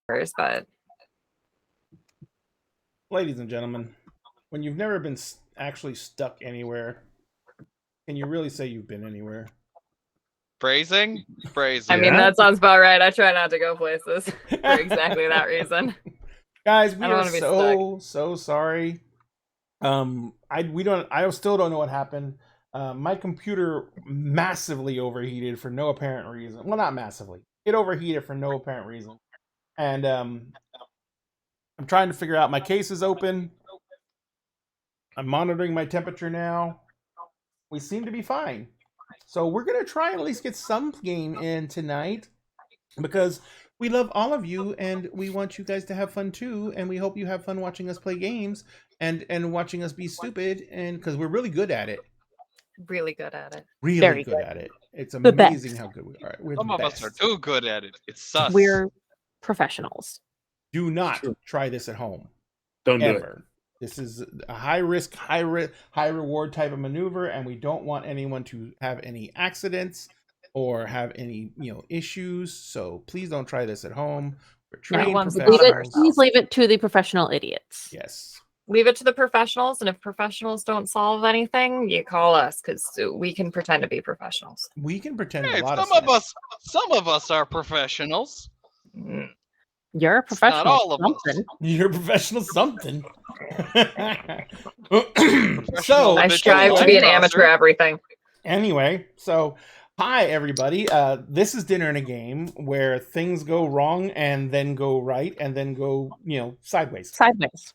but Ladies and gentlemen, when you've never been actually stuck anywhere, can you really say you've been anywhere? Phrasing? I mean, that sounds about right. I try not to go places for exactly that reason. Guys, we are so sorry. I still don't know what happened. My computer massively overheated for no apparent reason. Well, not massively. It overheated for no apparent reason. And I'm trying to figure out, my case is open. I'm monitoring my temperature now. We seem to be fine. So we're going to try and at least get some game in tonight, because we love all of you and we want you guys to have fun too, and we hope you have fun watching us play games and watching us be stupid, and because we're really good at it. Really good at it. Really Very good at it. It's amazing how good we are. Some of us are too good at it. It's sus. We're professionals. Do not try this at home. Don't do it. This is a high risk, high reward type of maneuver, and we don't want anyone to have any accidents or have any issues. So please don't try this at home. We're trained professionals. Please leave it to the professional idiots. Yes. Leave it to the professionals, and if professionals don't solve anything, you call us, because we can pretend to be professionals. We can pretend a lot some of us are professionals. You're a professional. Not all of something. You're a professional something. So I strive to be an amateur at everything. Anyway, so hi everybody. This is Dinner and a Game, where things go wrong and then go right and then go, sideways. Sideways.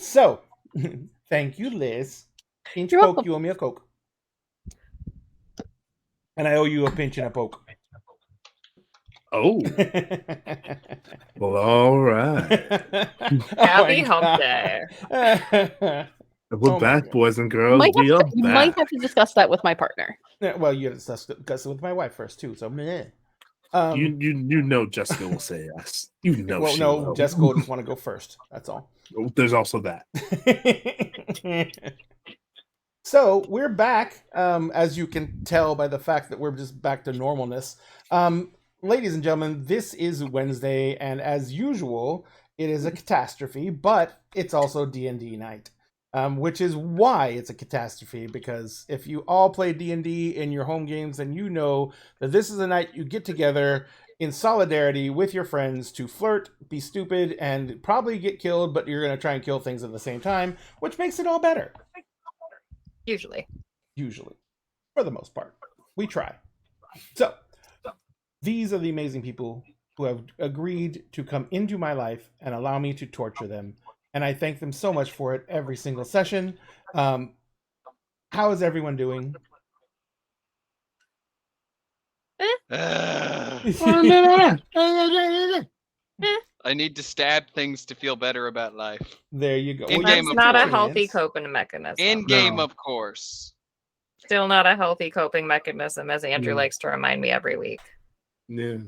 So, thank you, Liz. Pinch You're poke, welcome. you owe me a Coke. And I owe you a pinch and a poke. Oh. Well, all right. Happy hump day. We're back, boys and girls. You might have to discuss that with my partner. Yeah, well, you have to discuss it with my wife first, too. So, meh. You know Jessica will say yes. You know. Well, no, will. Jessica will just want to go first. That's all. There's also that. So we're back, as you can tell by the fact that we're just back to normalness. Ladies and gentlemen, this is Wednesday, and as usual, it is a catastrophe, but it's also D&D night, which is why it's a catastrophe, because if you all play D&D in your home games, then you know that this is a night you get together in solidarity with your friends to flirt, be stupid, and probably get killed, but you're going to try and kill things at the same time, which makes it all better. Usually. For the most part. We try. So, these are the amazing people who have agreed to come into my life and allow me to torture them. And I thank them so much for it every single session. How is everyone doing? I need to stab things to feel better about life. There you go. That's not a healthy coping mechanism. In game, of course. Still not a healthy coping mechanism, as Andrew likes to remind me every week. Yeah.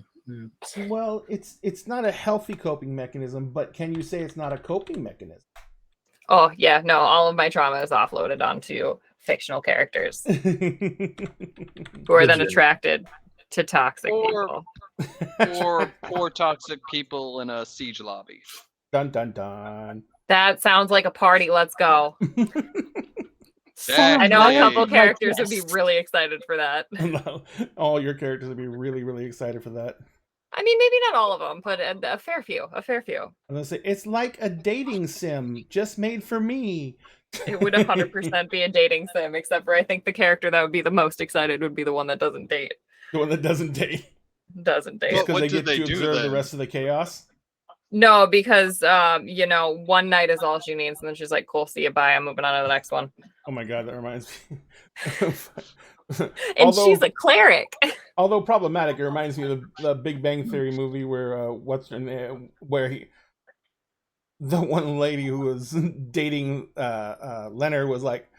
Well, it's not a healthy coping mechanism, but can you say it's not a coping mechanism? Oh, yeah. No, all of my trauma is offloaded onto fictional characters who are then attracted to toxic people. Or poor toxic people in a siege lobby. Dun, dun, dun. That sounds like a party. Let's go. I know a couple characters would be really excited for that. All your characters would be really, really excited for that. I mean, maybe not all of them, but a fair few. I'm gonna say it's like a dating sim just made for me. It would 100% be a dating sim, except for I think the character that would be the most excited would be the one that doesn't date. The one that doesn't date. Doesn't date. Because they get to observe the rest of the chaos. No, because one night is all she needs, and then she's like, "Cool, see you, bye. I'm moving on to the next one." Oh my god, that reminds me. And she's a cleric. Although problematic, it reminds me of the Big Bang Theory movie where the one lady who was dating Leonard was like,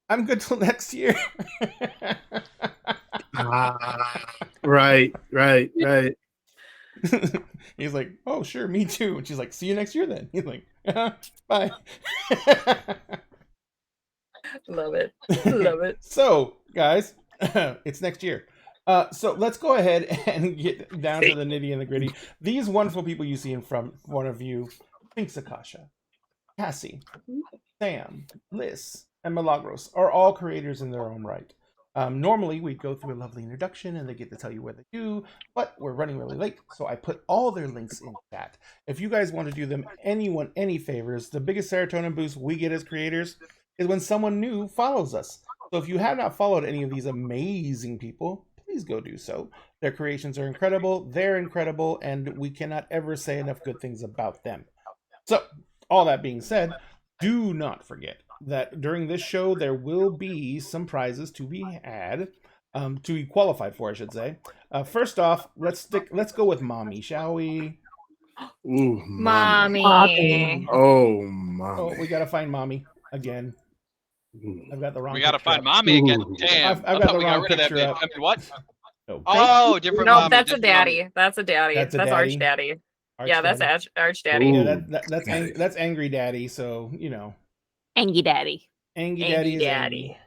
"I'm good till next year." Right. He's like, "Oh, sure, me too." And she's like, "See you next year then." He's like, "Bye." Love it. So, guys, it's next year. So let's go ahead and get down to the nitty and the gritty. These wonderful people you see in front of you, Sphinx Akasha, Cassie, Sam, Liz, and Milagros, are all creators in their own right. Normally, we'd go through a lovely introduction and they get to tell you what they do, but we're running really late, so I put all their links in chat. If you guys want to do them any favors, the biggest serotonin boost we get as creators is when someone new follows us. So if you have not followed any of these amazing people, please go do so. Their creations are incredible, they're incredible, and we cannot ever say enough good things about them. So, all that being said, do not forget that during this show there will be some prizes to be had, to be qualified for, I should say. First off, let's go with Mommy, shall we? Ooh, Mommy. Oh, mommy. Oh, we gotta find Mommy again. Ooh. I've got the wrong. We gotta picture find up. mommy again. Ooh. Damn. I've I got thought the we wrong got rid of that picture bitch. up. I mean, what? Oh, Oh, different No, mommy. that's a different mommy. daddy. That's a daddy. That's a That's daddy? Arch Daddy. Arch Yeah, that's Daddy. Arch Daddy. Ooh. Yeah, Daddy. that's Angry Daddy. So you know, Angie Daddy. Angry Angry Daddy is Daddy. angry.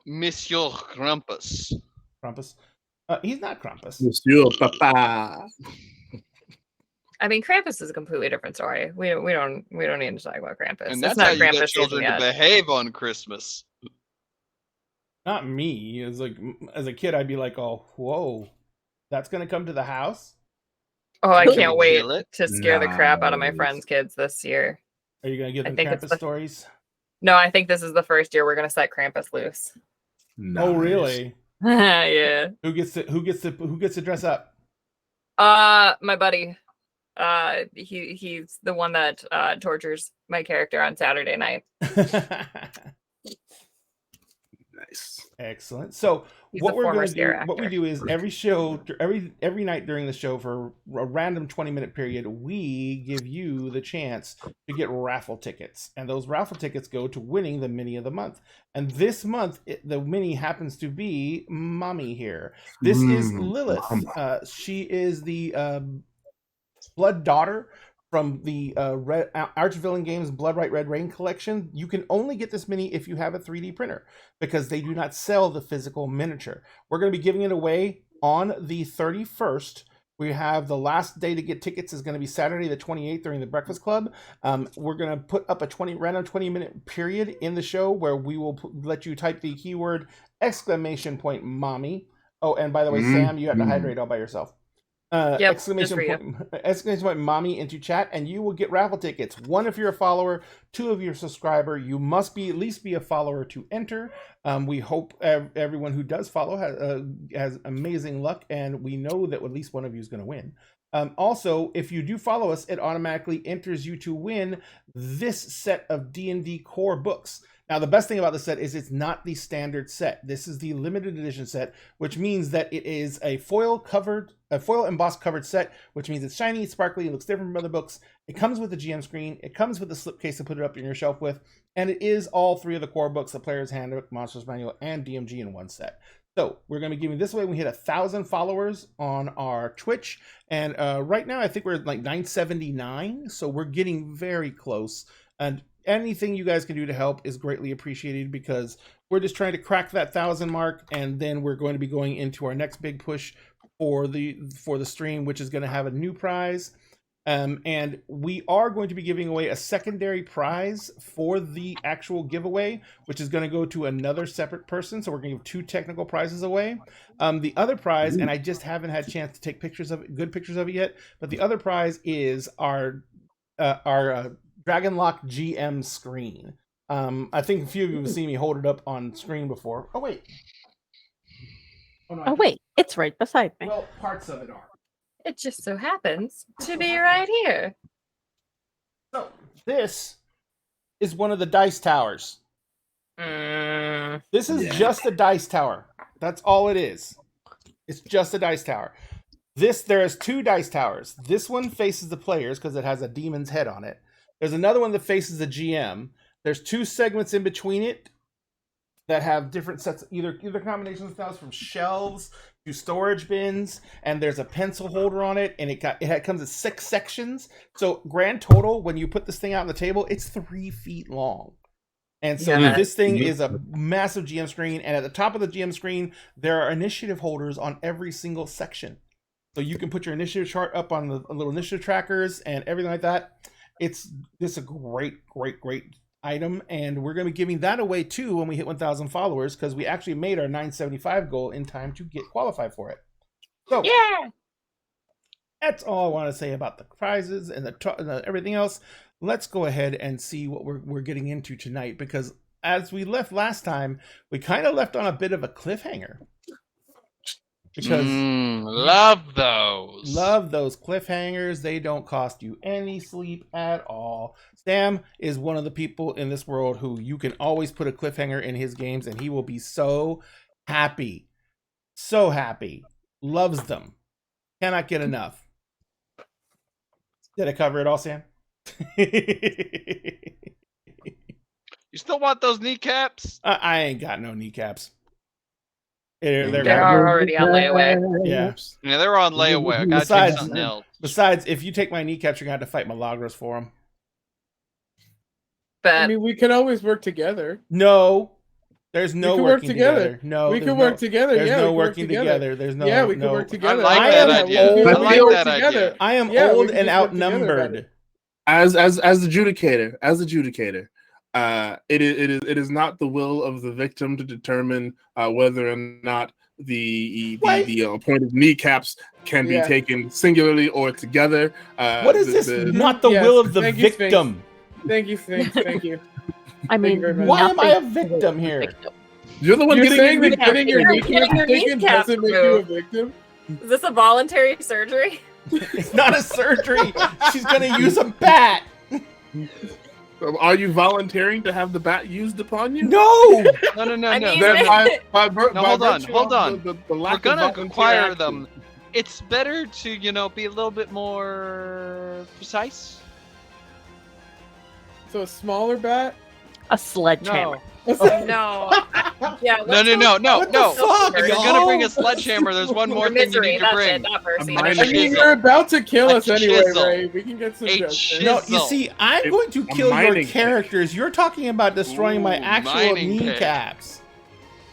Monsieur Krampus. Krampus. He's not Krampus. Monsieur Papa. I mean, Krampus is a completely different story. We don't need to talk about Krampus. And it's that's not how you get Krampus season children to yet. behave on Christmas. Not me. It's like as a kid, I'd be like, "Oh, whoa, that's gonna come to the house." Oh, I Can can't we wait kill it? to scare the crap out of my Nice. friends' kids this year. Are you gonna give I them think it's Krampus the- stories? No, I think this is the first year we're gonna set Krampus loose. Oh, Nice. really? Yeah. Who gets to dress up? My buddy. He's the one that tortures my character on Saturday night. Nice. Excellent. So He's what a we're former going to do, scare what we actor. do is every night during the show for a random 20-minute period, we give you the chance to get raffle tickets, and those raffle tickets go to winning the mini of the month. And this month, the mini happens to be Mommy here. This is Lilith. Mama. She is the blood daughter from the Archvillain Games Blood Right Red Rain collection. You can only get this mini if you have a 3D printer, because they do not sell the physical miniature. We're going to be giving it away on the 31st. We have the last day to get tickets is going to be Saturday the 28th during the Breakfast Club. We're going to put up a random 20-minute period in the show where we will let you type the keyword !Mommy. Oh, and by the way, Sam, you have to hydrate all by yourself. Yep, exclamation just point Mommy into chat, and you will get raffle tickets. 1 if you're a follower, 2 if you're a subscriber. You must be at least be a follower to enter. We hope everyone who does follow has amazing luck, and we know that at least one of you is going to win. Also, if you do follow us, it automatically enters you to win this set of D&D core books. Now, the best thing about the set is it's not the standard set. This is the limited edition set, which means that it is a foil embossed covered set, which means it's shiny, sparkly, it looks different from other books. It comes with a GM screen, it comes with a slipcase to put it up in your shelf with, and it is all 3 of the core books, the Player's Handbook, Monsters Manual, and DMG in one set. So we're going to be giving this away. We hit 1,000 followers on our Twitch, and right now I think we're at like 979, so we're getting very close. And anything you guys can do to help is greatly appreciated, because we're just trying to crack that 1,000 mark, and then we're going to be going into our next big push for the stream, which is going to have a new prize. And we are going to be giving away a secondary prize for the actual giveaway, which is going to go to another separate person. So we're going to give 2 technical prizes away. The other prize, and I just haven't had a chance to take pictures of it, good pictures of it yet, but the other prize is our Dragonlock GM screen. I think a few of you have seen me hold it up on screen before. Oh wait. Oh, wait. It's right beside me. Well, parts of it are. It just so happens to be right here. So this is one of the dice towers. This is just a dice tower. That's all it is. It's just a dice tower. There is 2 dice towers. This one faces the players because it has a demon's head on it. There's another one that faces the GM. There's 2 segments in between it that have different sets, either combination styles from shelves to storage bins, and there's a pencil holder on it, and it comes in 6 sections. So grand total, when you put this thing out on the table, it's 3 feet long. And so Yeah. this thing is a massive GM screen, and at the top of the GM screen, there are initiative holders on every single section. So you can put your initiative chart up on the little initiative trackers and everything like that. It's a great item, and we're going to be giving that away too when we hit 1,000 followers, because we actually made our 975 goal in time to get qualified for it. So Yeah. that's all I want to say about the prizes and everything else. Let's go ahead and see what we're getting into tonight, because as we left last time, we kind of left on a bit of a cliffhanger. Because love those cliffhangers. They don't cost you any sleep at all. Sam is one of the people in this world who you can always put a cliffhanger in his games, and he will be so happy. So happy. Loves them. Cannot get enough. Did I cover it all, Sam? You still want those kneecaps? I ain't got no kneecaps. They're already on layaway. Yeah. Yeah, they're on layaway. I gotta Besides- take something else. Besides, if you take my kneecaps, you're gonna have to fight Milagros for them. But I mean, we can always work together. No, there's no can work working together. No, we there's can no- work together. There's Yeah, no we can work working together. together. There's no. Yeah, we can no. work together. I like I that am idea. old. I We can like work that idea. together. I am Yeah, we old can and just work together about outnumbered. it. As adjudicator, it is not the will of the victim to determine whether or not the appointed kneecaps can be Yeah. taken singularly or together. What is this? Not the Yes, will of the thank you, Sphinx. victim. Thank you, Sphinx. Thank you. I Thank you mean, very much. Why am I a nothing- victim here? victim. You're the one You're getting saying your that getting your Getting kneecaps your taken kneecaps doesn't make you a removed. victim? is this a voluntary surgery? It's not a surgery. She's gonna use a bat. Are you volunteering to have the bat used upon you? No. No. I mean, Then No, hold on, virtue hold of on. the We're lack of gonna voluntary acquire action. them. It's better to, be a little bit more precise. So a smaller bat? A sledgehammer. No. Yeah. No. What the fuck, If you're y'all? gonna bring a sledgehammer, there's one more More thing you misery. need to That's bring. it. Not mercy. A I minor mean, chisel. you're about to kill A us anyway, chisel. Ray. We can get some A justice. No, you chisel. see, I'm going to A kill your mining characters. You're talking about destroying my Ooh, actual mining pick. kneecaps.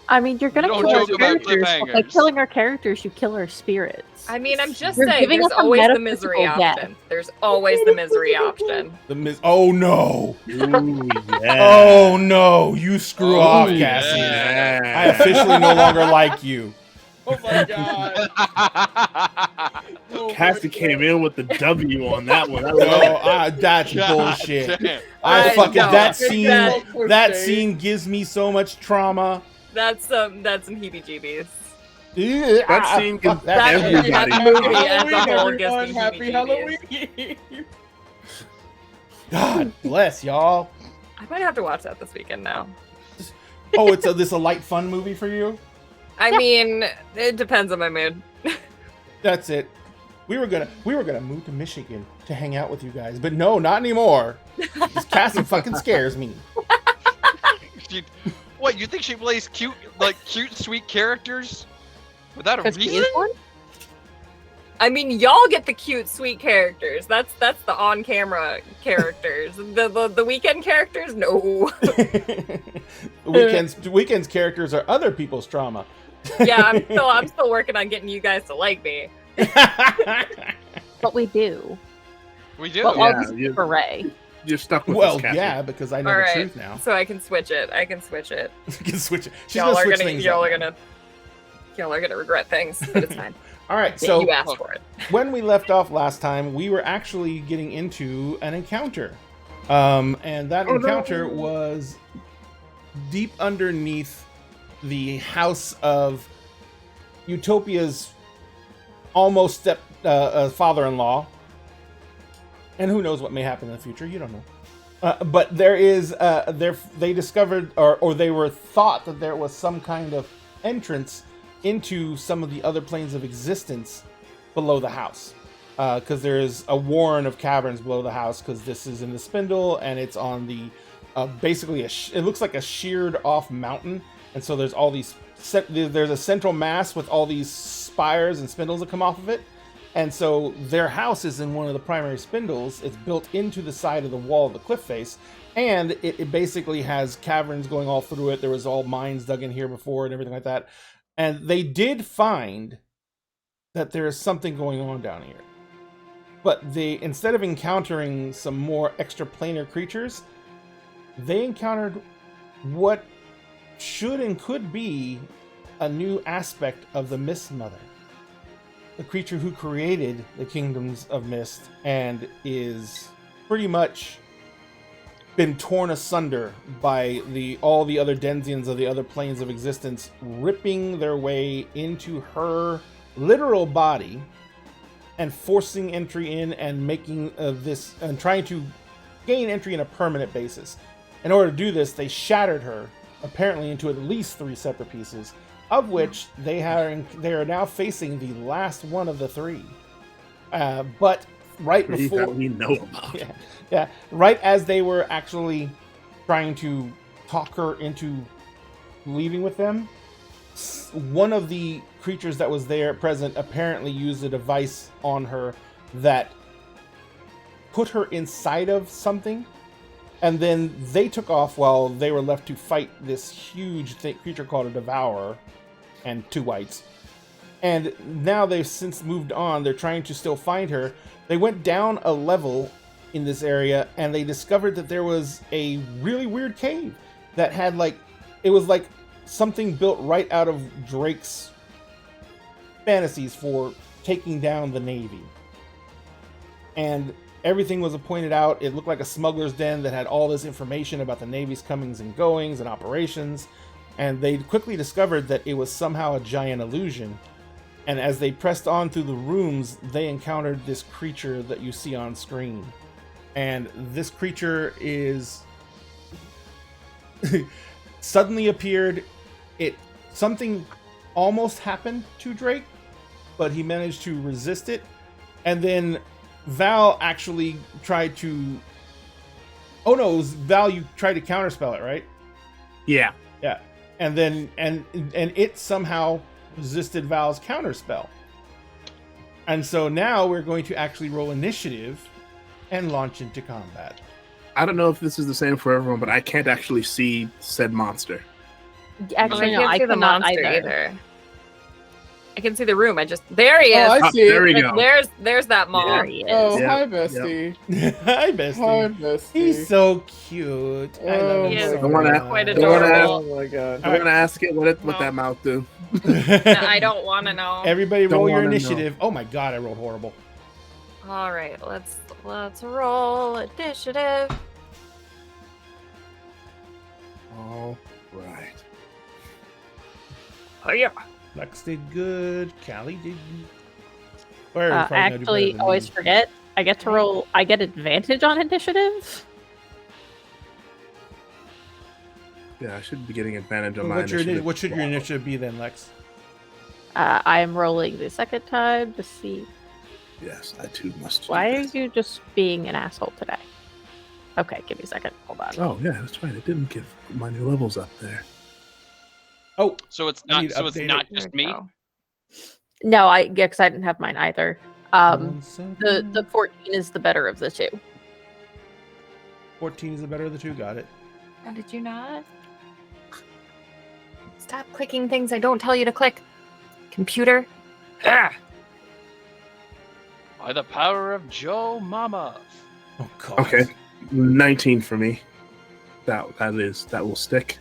I mean, you're gonna Don't kill our joke about characters. But by cliffhangers. killing our characters, you kill our spirits. I mean, I'm just You're saying. giving There's us a always the misery metaphysical death. option. There's always the misery option. Oh no! Ooh, yeah. Oh no! You screw Oh, off, yeah. Cassie. Yeah. I officially no longer like you. Oh my god. Oh Cassie my came God. in with the W on that one. I No, love it. that's God bullshit. damn. I fucking know. that It's scene. that- That scene gives me so much trauma. That's some heebie-jeebies. That scene gives that everybody. That Happy movie as a Halloween, whole gives everyone. me Happy heebie-jeebies. Halloween. God bless y'all. I might have to watch that this weekend now. Oh, it's this a light fun movie for you? I mean, it depends on my mood. That's it. We were gonna move to Michigan to hang out with you guys, but no, not anymore. This Cassie fucking scares me. What, you think she plays cute, sweet characters without a 'Cause he reason? is one? I mean, y'all get the cute, sweet characters. That's the on-camera characters. The weekend characters, no. Weekends characters are other people's trauma. Yeah, I'm still working on getting you guys to like me. But we do. We do. But Yeah, I'll just you- for Ray. You're stuck with Well, this, Cassie. yeah, because I know All the right, truth now. so I can switch it. I can switch it. You can switch it. She's Y'all gonna are switch gonna things y'all up are now. gonna regret things, but it's fine. All right, Yeah, so you asked for it. when we left off last time, we were actually getting into an encounter. And that encounter was deep underneath the house of Utopia's almost father-in-law. And who knows what may happen in the future? You don't know. But there is, they discovered, or they were thought that there was some kind of entrance into some of the other planes of existence below the house. Because there's a warren of caverns below the house, because this is in the Spindle, and it's on the, basically, it looks like a sheared off mountain. And so there's all these, there's a central mass with all these spires and spindles that come off of it. And so their house is in one of the primary spindles. It's built into the side of the wall of the cliff face. And it basically has caverns going all through it. There was all mines dug in here before and everything like that. And they did find that there is something going on down here. But they, instead of encountering some more extraplanar creatures, they encountered what should and could be a new aspect of the Mist Mother. The creature who created the Kingdoms of Mist and is pretty much been torn asunder by all the other Denzians of the other planes of existence, ripping their way into her literal body and forcing entry in and making this and trying to gain entry in a permanent basis. In order to do this, they shattered her apparently into at least 3 separate pieces, of which they are now facing the last one of the 3. But right before that we know about. Yeah, right as they were actually trying to talk her into leaving with them, one of the creatures that was there present apparently used a device on her that put her inside of something, and then they took off while they were left to fight this huge creature called a Devourer and 2 whites. And now they've since moved on. They're trying to still find her. They went down a level in this area and they discovered that there was a really weird cave that had it was like something built right out of Drake's fantasies for taking down the Navy. And everything was pointed out. It looked like a smuggler's den that had all this information about the Navy's comings and goings and operations. And they quickly discovered that it was somehow a giant illusion. And as they pressed on through the rooms, they encountered this creature that you see on screen. And this creature is suddenly appeared. Something almost happened to Drake, but he managed to resist it. And then Val actually tried to... Oh no, it was Val, you tried to counterspell it, right? Yeah. Yeah. And then and it somehow resisted Val's counterspell. And so now we're going to actually roll initiative and launch into combat. I don't know if this is the same for everyone, but I can't actually see said monster. Actually, no, can't I see the cannot monster either. I can see the room. There he is. Oh, I see There we it. go. There's that mall. There he is. Oh, Yeah. hi, bestie. Hi, bestie. Hi, bestie. He's so cute. I love Oh, him He so is Don't wanna- much. quite don't wanna adorable. Oh my god. I'm gonna ask it what No. that mouth do. I don't want to know. Everybody Don't roll your wanna know. initiative. Oh my god, I rolled horrible. All right, let's roll initiative. All right. Oh yeah. Lex did good. Callie did. Or probably gonna do better Actually, than always me. forget. I get to roll. I get advantage on initiative. Yeah, I should be getting advantage on my What initiative. should your initiative be then, Lex? I am rolling the second time to see. Yes, I too must. do Why are this. you just being an asshole today? Okay, give me a second. Hold on. Oh yeah, that's right. I didn't give my new levels up there. Oh, So it's I not. need to So it's update not it. just There we me. go. No, because I didn't have mine either. one second. The 14 is the better of the two. 14 is the better of the two. Got it. Oh, did you not? Stop clicking things I don't tell you to click. Computer. Ah! By the power of Joe Mama. Oh god. Okay, 19 for me. That will stick.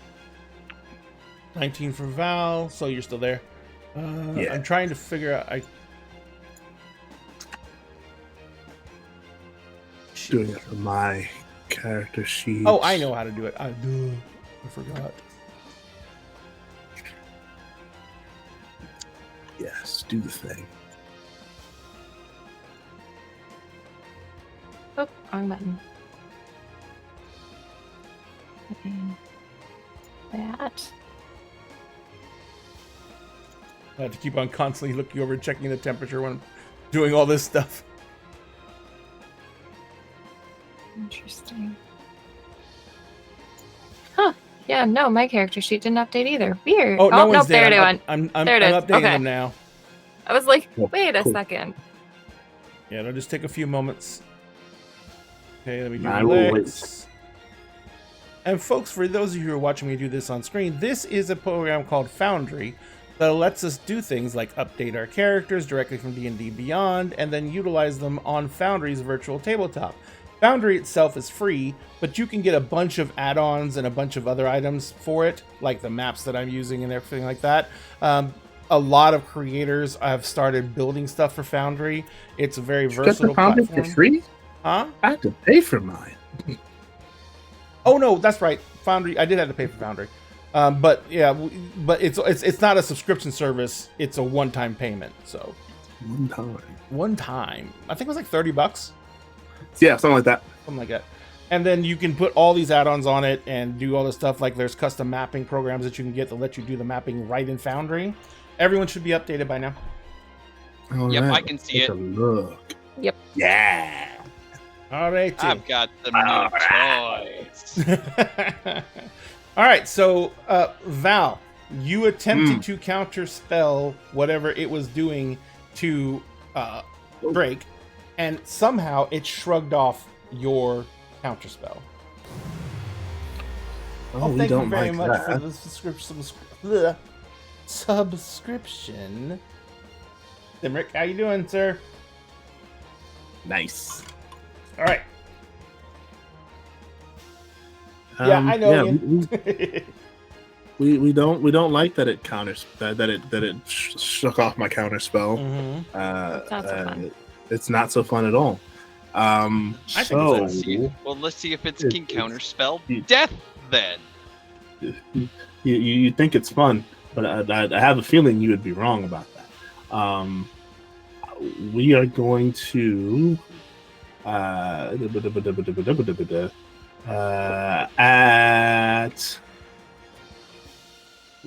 19 for Val, so you're still there. Yeah. I'm trying to figure out. Doing it for my character sheet. Oh, I know how to do it. I forgot. Yes, do the thing. Oh, wrong button. That. I have to keep on constantly looking over and checking the temperature when I'm doing all this stuff. Interesting. Huh. Yeah, no, my character sheet didn't update either. Weird. Oh, no nope, one's there it there. went. I'm There it is. updating Okay. them now. I was like, Cool, wait a cool. second. Yeah, it'll just take a few moments. Okay, let me do I will Lex. And folks, for those of you who are watching me do this on screen, this is a program called Foundry that lets us do things like update our characters directly from D&D Beyond and then utilize them on Foundry's virtual tabletop. Foundry itself is free, but you can get a bunch of add-ons and a bunch of other items for it, like the maps that I'm using and everything like that. A lot of creators have started building stuff for Foundry. It's a very versatile Foundry platform. for free? Huh? I have to pay for mine. Oh no, that's right. Foundry. I did have to pay for Foundry, but yeah, but it's not a subscription service. It's a one-time payment. So one time. I think it was like $30, Yeah, something like that. something like that. And then you can put all these add-ons on it and do all this stuff. Like there's custom mapping programs that you can get to let you do the mapping right in Foundry. Everyone should be updated by now. All Yep, right, I can see take it. a look. Yep. Yeah. All right. I've got some new toys. All right, so Val, you attempted to counter spell whatever it was doing to Drake, and somehow it shrugged off your counter spell. Oh, we thank don't you very like much that. for the subscription. Dimrick, how you doing, sir? Nice. All right. Yeah, I know. Yeah, Ian. we don't like that it counters that it shook off my counter spell. Mhm. Not so fun. It's not so fun at all. I think So Let's see. Well, let's see if it It- can counterspell it- death then. you think it's fun, but I have a feeling you would be wrong about that. We are going to at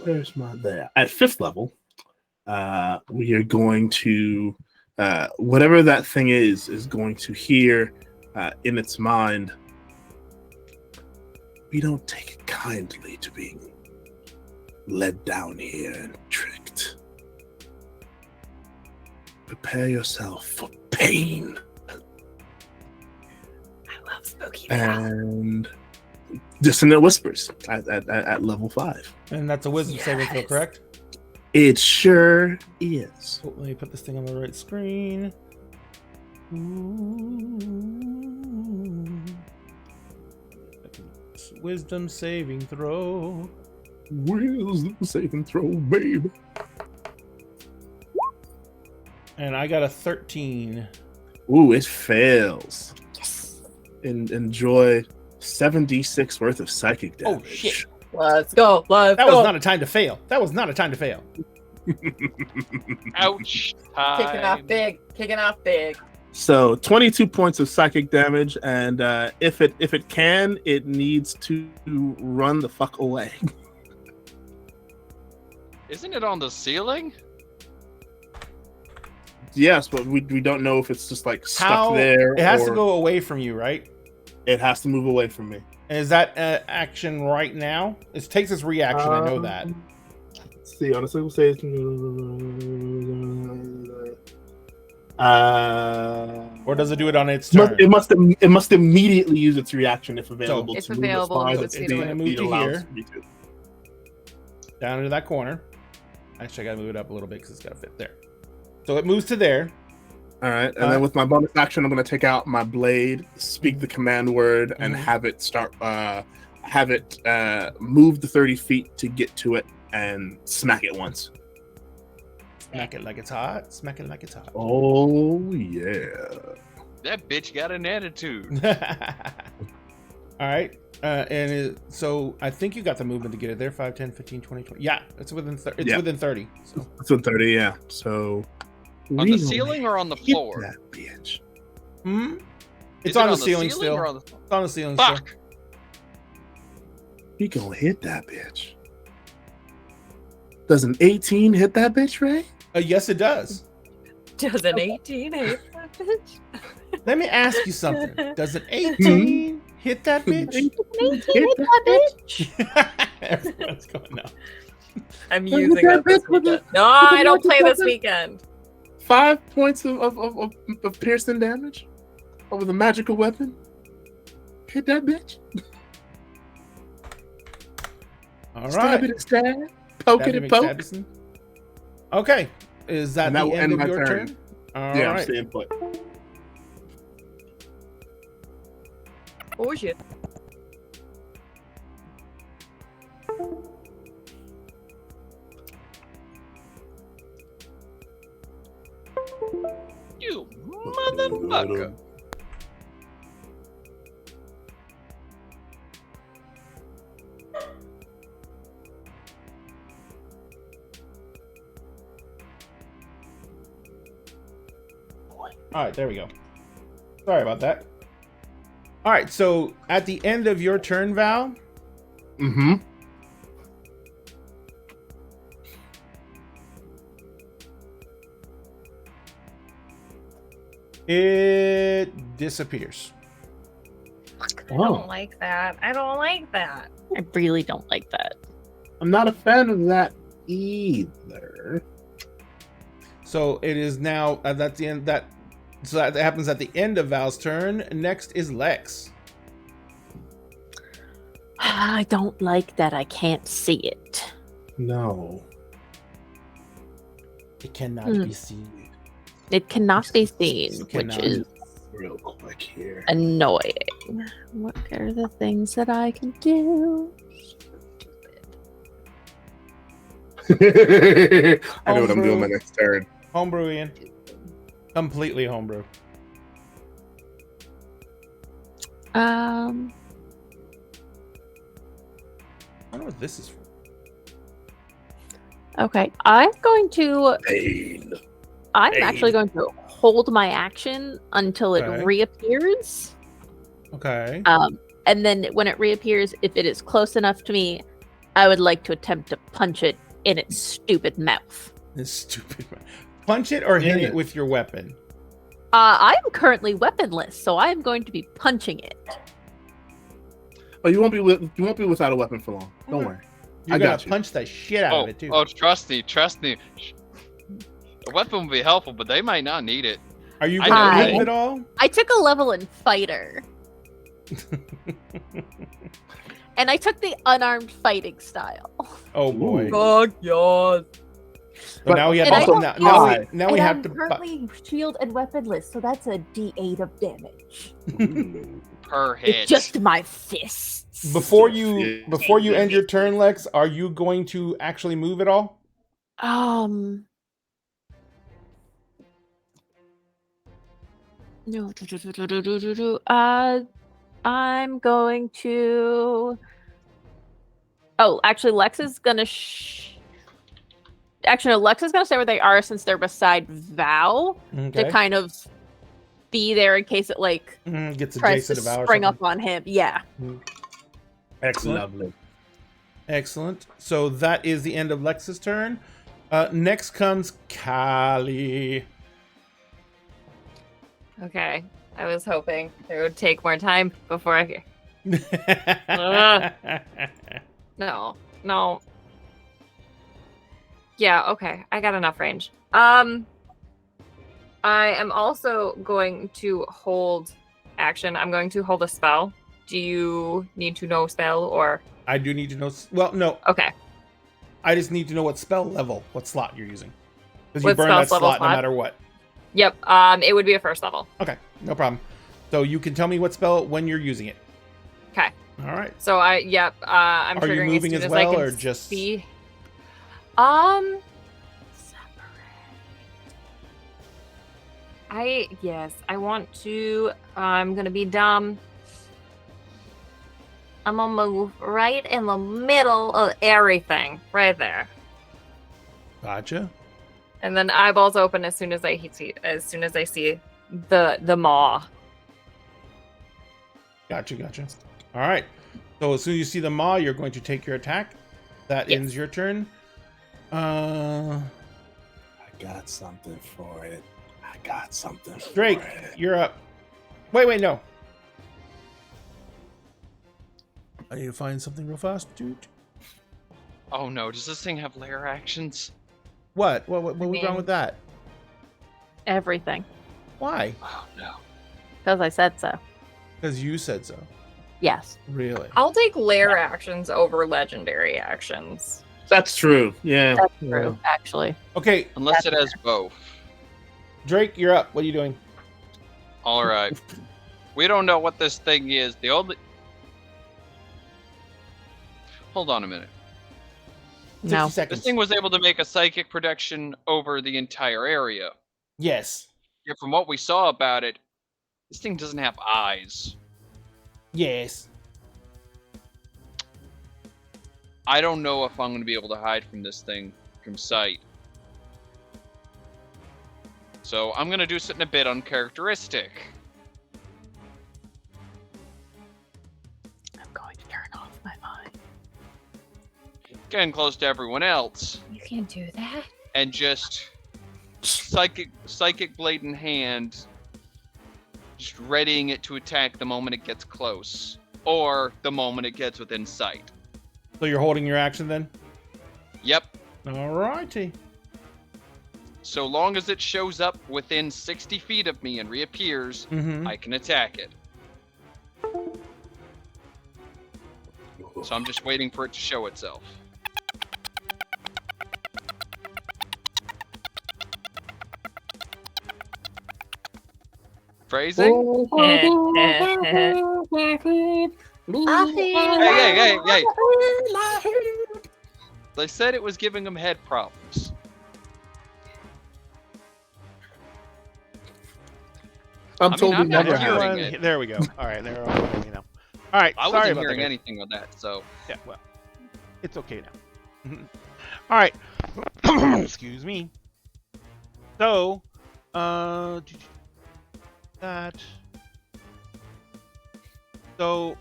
where's my there at 5th level. We are going to whatever that thing is going to hear in its mind. We don't take it kindly to being led down here and tricked. Prepare yourself for pain. I love spooky Val. And dissonant whispers at level 5. And that's a wisdom saving throw, Yes. Oh, correct? It sure is. Oh, let me put this thing on the right screen. Ooh. Wisdom saving throw. Wisdom saving throw, baby. And I got a 13. Ooh, it fails. Enjoy 7d6 worth of psychic Oh, damage. shit. Let's go. Let's That go. was not a time to fail. That was not a time to fail. Ouch. Kicking off big. Kicking off big. So 22 points of psychic damage, and if it can, it needs to run the fuck away. Isn't it on the ceiling? Yes, but we don't know if it's just like stuck How? there. It has to or go away from you, right? It has to move away from me. And is that action right now? It takes its reaction. I know that. Let's see, honestly, we'll say Or does it do it on its turn? it must immediately use its reaction if available. If to move as available, far move as its the feet away. speed Move to allows here. me to. Down into that corner. Actually, I gotta move it up a little bit because it's gotta fit there. So it moves to there. All right, and then with my bonus action, I'm going to take out my blade, speak the command word, and Mhm. have it start. Have it move the 30 feet to get to it and smack it once. Smack it like it's hot. Smack it like it's hot. Oh yeah. That bitch got an attitude. All right. So I think you got the movement to get it there. 5, 10, 15, 20, 20. Yeah, it's within Yeah. within 30. So It's with 30, yeah. So On the ceiling or on the hit floor? that bitch. it's Is it on the ceiling still. or on the... It's on the ceiling still. Fuck. He gonna hit that bitch. Does an 18 hit that bitch, Ray? Yes, it does. Does an 18 hit that bitch? Let me ask you something. Does an 18 hit that bitch? Hit that bitch. Everyone's going now. I'm Look at using that it this bitch with weekend. the- No, with the I don't play magic this weapon. weekend. 5 points of piercing damage over the magical weapon. Hit that bitch. All Stab right. it and stab. Poke it and poke. McStabison. Okay. Is that And the that will end end of my your turn. turn? All Yeah, right. I'm staying put. Oh shit. You motherfucker. All right, there we go. Sorry about that. All right, so at the end of your turn, Val, Mm-hmm. it disappears. I don't like that. I don't like that. I really don't like that. I'm not a fan of that either. So it is now that's the end. So that happens at the end of Val's turn. Next is Lex. I don't like that I can't see it. No. It cannot Hmm. be seen. It cannot be seen, It which cannot. is Real quick here. annoying. What are the things that I can do? I know what I'm Homebrew. doing my next turn. Homebrew, Ian. Completely homebrew. I don't know what this is for. Okay, I'm going to. Pain. I'm Hey. actually going to hold my action until it Okay. reappears. Okay. And then when it reappears, if it is close enough to me, I would like to attempt to punch it in its stupid mouth. This stupid. Punch it or hit Yeah. it with your weapon. I am currently weaponless, so I am going to be punching it. Oh, you won't be without a weapon for long. Don't worry. You're I gonna got you. punch the shit out Oh, of it too. oh, trust me. A weapon will be helpful, but they might not need it. Are you I gonna know. move at all? I took a level in fighter, and I took the unarmed fighting style. Oh boy. Ooh. Fuck yes. So But now we have And I to, don't now know- we, now we have to. currently shield and weaponless, so that's a D8 of damage. Per hit. It's just my fists. Before you end your turn, Lex, are you going to actually move at all? No. I'm going to. Oh, actually, Lex is gonna. Actually, no, Lex is gonna stay where they are since they're beside Val Okay. to kind of be there in case it like Gets tries to adjacent to Val or spring something. up on him. Yeah. Excellent. Lovely. Excellent. So that is the end of Lex's turn. Next comes Kali. Okay. I was hoping it would take more time before I. No. No. Yeah, okay. I got enough range. I am also going to hold action. I'm going to hold a spell. Do you need to know spell or I do need to know. Well, no. okay. I just need to know what spell level, what slot you're using. Because you What burn spell that level slot no slot? matter what. Yep. It would be a first level. Okay, no problem. So you can tell me what spell when you're using it. Okay. All right. So I'm Are you triggering moving as as soon as I well, can or just- see. I want to. I'm gonna be dumb. I'm gonna move right in the middle of everything, right there, Gotcha. and then eyeballs open as soon as I see the maw. Gotcha. All right. So as soon as you see the maw, you're going to take your attack. That Yes. ends your turn. I got something for it. Drake, you're up. Wait, no. I need to find something real fast, dude. Oh no, does this thing have lair actions? What was mean- wrong with that? Everything. Why? Oh no. Because I said so. Because you said so. Yes. Really? I'll take lair actions over legendary actions. That's true. Yeah. That's true, actually. Okay, Unless it has both. Drake, you're up. What are you doing? All right. We don't know what this thing is. The only. Hold on a minute. 60 No. seconds. This thing was able to make a psychic projection over the entire area. Yes. Yet from what we saw about it, this thing doesn't have eyes. Yes. I don't know if I'm going to be able to hide from this thing from sight. So I'm going to do something a bit uncharacteristic. I'm going to turn off my mind. Getting close to everyone else. You can do that? And just psychic blade in hand, just readying it to attack the moment it gets close. Or the moment it gets within sight. So you're holding your action then? Yep. Alrighty. So long as it shows up within 60 feet of me and reappears, Mm-hmm. I can attack it. So I'm just waiting for it to show itself. Phrasing? Hey. They said it was giving him head problems. I'm I told mean, we I'm not never hearing have. it. There we go. All right, there. You know. All right. I sorry wasn't about hearing that. anything with that, so Yeah. Well, it's okay now. All right. Excuse me. So, that. So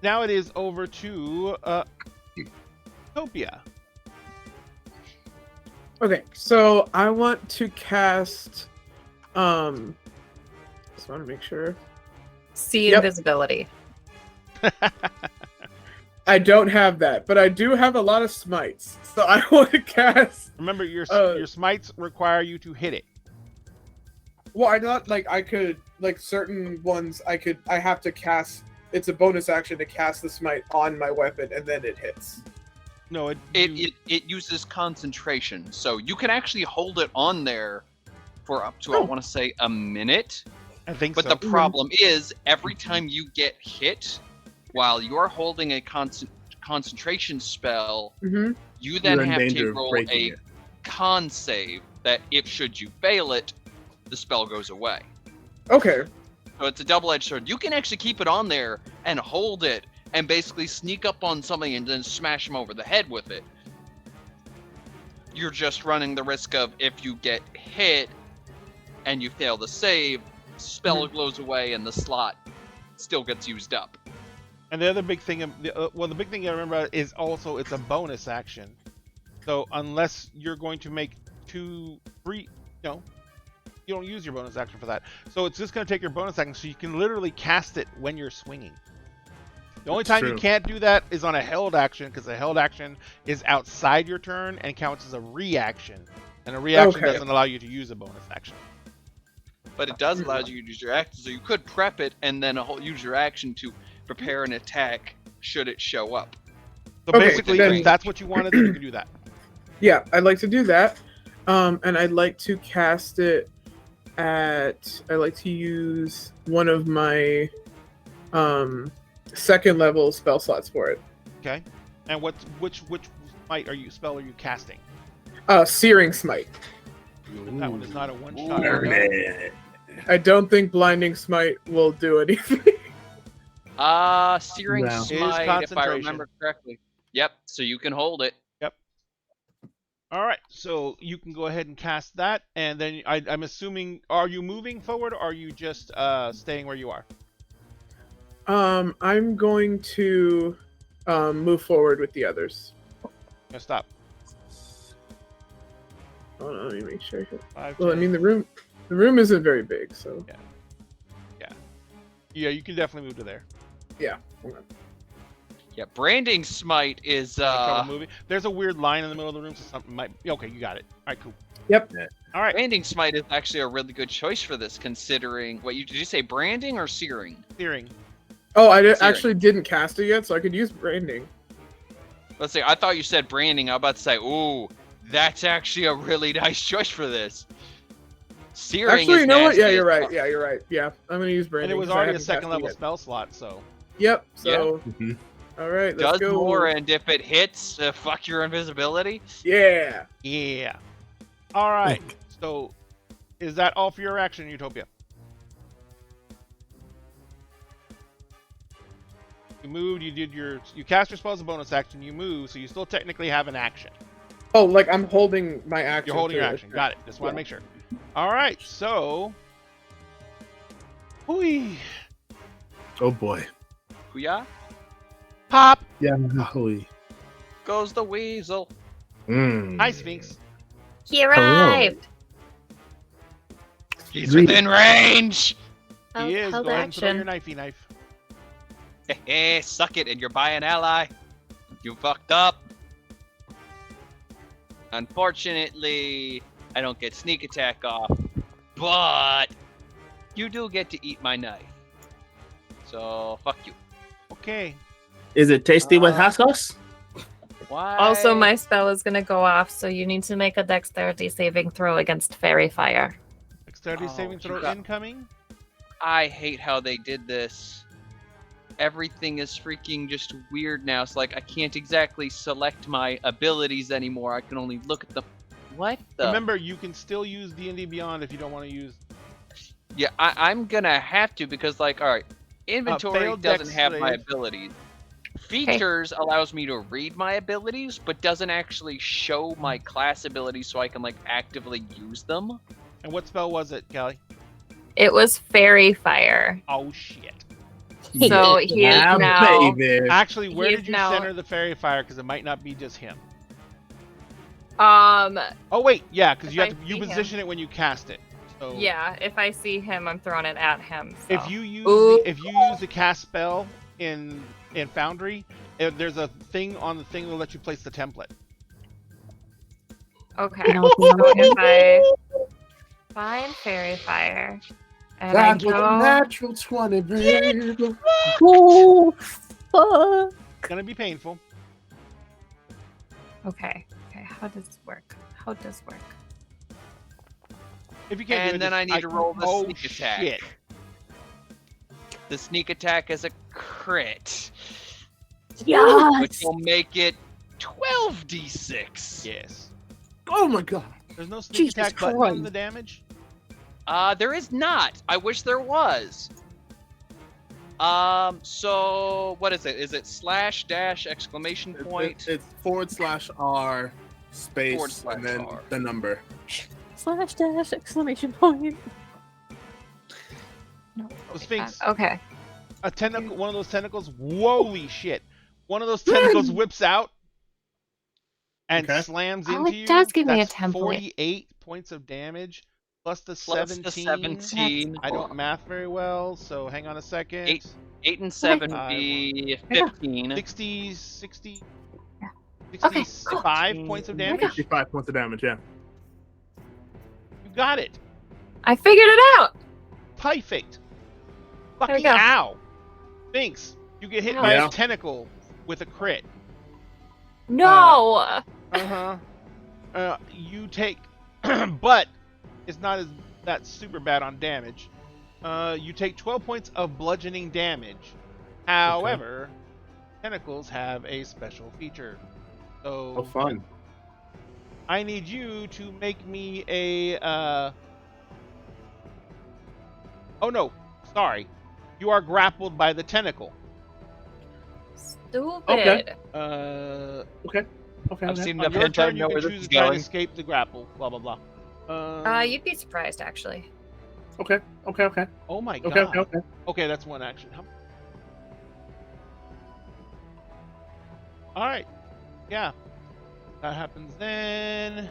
now it is over to Topia. Okay, so I want to cast. Just want to make sure. See Yep. invisibility. I don't have that, but I do have a lot of smites. So I want to cast. Remember, your smites require you to hit it. Well, I not like I could like certain ones. I have to cast. It's a bonus action to cast the smite on my weapon, and then it hits. No, it uses concentration. So you can actually hold it on there for up to, I want to say, a minute. I think But so. the problem is, every time you get hit, while you're holding a concentration spell, Mm-hmm. you then You're in have danger to of roll breaking a it. con save that if should you fail it, the spell goes away. Okay. So it's a double-edged sword. You can actually keep it on there and hold it and basically sneak up on something and then smash them over the head with it. You're just running the risk of, if you get hit and you fail the save, spell goes away and the slot still gets used up. And the other big thing, the big thing you remember is also it's a bonus action. So unless you're going to make you don't use your bonus action for that. So it's just going to take your bonus action, so you can literally cast it when you're swinging. The only That's time you true. can't do that is on a held action, because a held action is outside your turn and counts as a reaction. And a reaction Okay. doesn't allow you to use a bonus action. But it does allow you to use your action, so you could prep it and then use your action to prepare an attack should it show up. So Okay, basically, then- if that's what you want to do, you can do that. Yeah, I'd like to do that. And I'd like to cast it at. I like to use one of my second level spell slots for it. Okay. And which spell are you casting? Searing Smite. That one is not a one shot. Darn it. I don't think Blinding Smite will do anything. Searing No. Smite, if I concentration. remember correctly. Yep, so you can hold it. All right, so you can go ahead and cast that, and then I'm assuming, are you moving forward, or are you just staying where you are? I'm going to move forward with the others. No, stop. Hold on, let me make sure. 5, Well, I 10. mean the room isn't very big, so Yeah, you can definitely move to there. yeah. Hold on. Yeah, branding smite is Trouble moving. There's a weird line in the middle of the room, so something might. Okay, you got it. All right, cool. Yep. All right, branding smite is actually a really good choice for this, considering what did you say, branding or searing? searing. Oh, I Searing. actually didn't cast it yet, so I could use branding. Let's see. I thought you said branding. I was about to say, ooh, that's actually a really nice choice for this. Searing. Actually, is you know what? nasty Yeah, as you're right. fuck. Yeah, you're right. Yeah, I'm gonna use branding. And it was 'cause I already a haven't second cast it level yet. spell slot, so. Yep. So, Mhm. all right, let's Does go. more, and if it hits, fuck your invisibility. Yeah. Yeah. All right. So, is that all for your action, Utopia? You moved. You cast your spell as a bonus action. You move, so you still technically have an action. Oh, like I'm holding my action. You're holding too. your action. Got it. Just want to make sure. All right. So. Whee. Oh boy. Hoo-yah. Pop. Yeah. Holy. Goes the weasel. Hi, Sphinx. He Hello. arrived. He's within range. He is. Held Go ahead and throw action. your knifey knife. Hey, suck it, and you're by an ally. You fucked up. Unfortunately, I don't get sneak attack off, but you do get to eat my knife. So fuck you. Okay. Is it tasty with hot sauce? Why? Also, my spell is going to go off, so you need to make a dexterity saving throw against fairy fire. Dexterity Oh, saving you throw got- incoming. I hate how they did this. Everything is freaking just weird now. It's like I can't exactly select my abilities anymore. I can only look at the. What the? Remember, you can still use D&D Beyond if you don't want to use. Yeah, I'm gonna have to because, like, all right, inventory failed doesn't dex have my save. abilities. Features allows me to read my abilities, but doesn't actually show my class abilities so I can like actively use them. And what spell was it, Callie? It was fairy fire. Oh shit. So he is Yeah, now. baby. Actually, where He did is you now- center the fairy fire? Because it might not be just him. Oh wait, yeah, because If you have I to you see him. position it when you cast it. So yeah. If I see him, I'm throwing it at him. So. if you use Ooh. if you use the cast spell in Foundry, there's a thing on the thing that will let you place the template. Okay. You know, So if I find fairy fire and I That was a go. natural 20, baby. Oh, fuck. It's gonna be painful. Okay. Okay. How does this work? How does this work? If you can't do it, And then just- I need to roll the oh, sneak attack. Shit. The sneak attack is a crit, which Yes. will make it 12d6. Yes. Oh my god. There's no sneak Jesus attack button on Christ. the damage. There is not. I wish there was. So what is it? Is it slash dash exclamation point? It's /R space and then /R. the number. // exclamation point. No. Oh, Sphinx. Okay. A tentacle, one of those tentacles. Holy shit! One of those tentacles whips out and Okay. Oh, slams into it you. does give me a That's template. 48 points of damage plus the Plus 17. the 17. I don't math very well, so hang on a second. 8 and 7 I be Yeah. 15. 60, Yeah. Okay, cool. 65 points of damage. 55 points of damage, yeah. You got it. I figured it out. Perfect. we Fucking go. ow. Sphinx, you get hit by Yeah. a tentacle with a crit. No. You take, but it's not as that super bad on damage. You take 12 points of bludgeoning damage. However, tentacles have a special feature. So Oh, fun. I need you to make me a. Oh no, sorry. You are grappled by the tentacle. Stupid. Okay. Okay. Okay. I've okay. seen On enough your hentai to turn, know you where can this choose is to try to going. escape the grapple. Blah blah blah. You'd be surprised actually. Okay. Okay. Okay. Oh my god. Okay. Okay. Okay. Okay, that's one action. All right. Yeah. That happens then.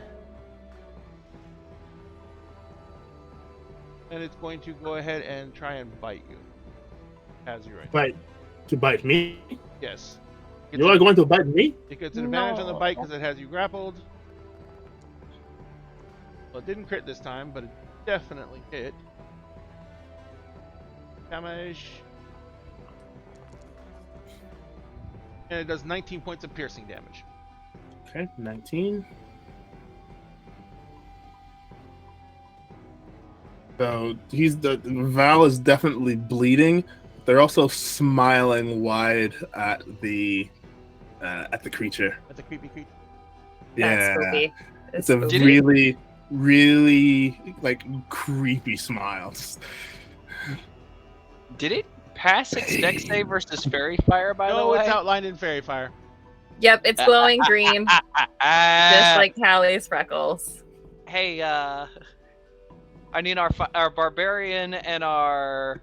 And it's going to go ahead and try and bite you. As you're right. Bite. To bite me? Yes. You are going to bite me? It gets an advantage on the bite No. because it has you grappled. Well, it didn't crit this time, but it definitely hit. Damage. And it does 19 points of piercing damage. Okay, 19. So Val is definitely bleeding. They're also smiling wide at the creature. That's a creepy creature. That's spooky. It's a Did it- really, really like creepy smile. Did it pass its dex save versus fairy fire? By the No, way, it's outlined in fairy fire. Yep, it's glowing green, just like Callie's freckles. Hey, I mean, our barbarian and our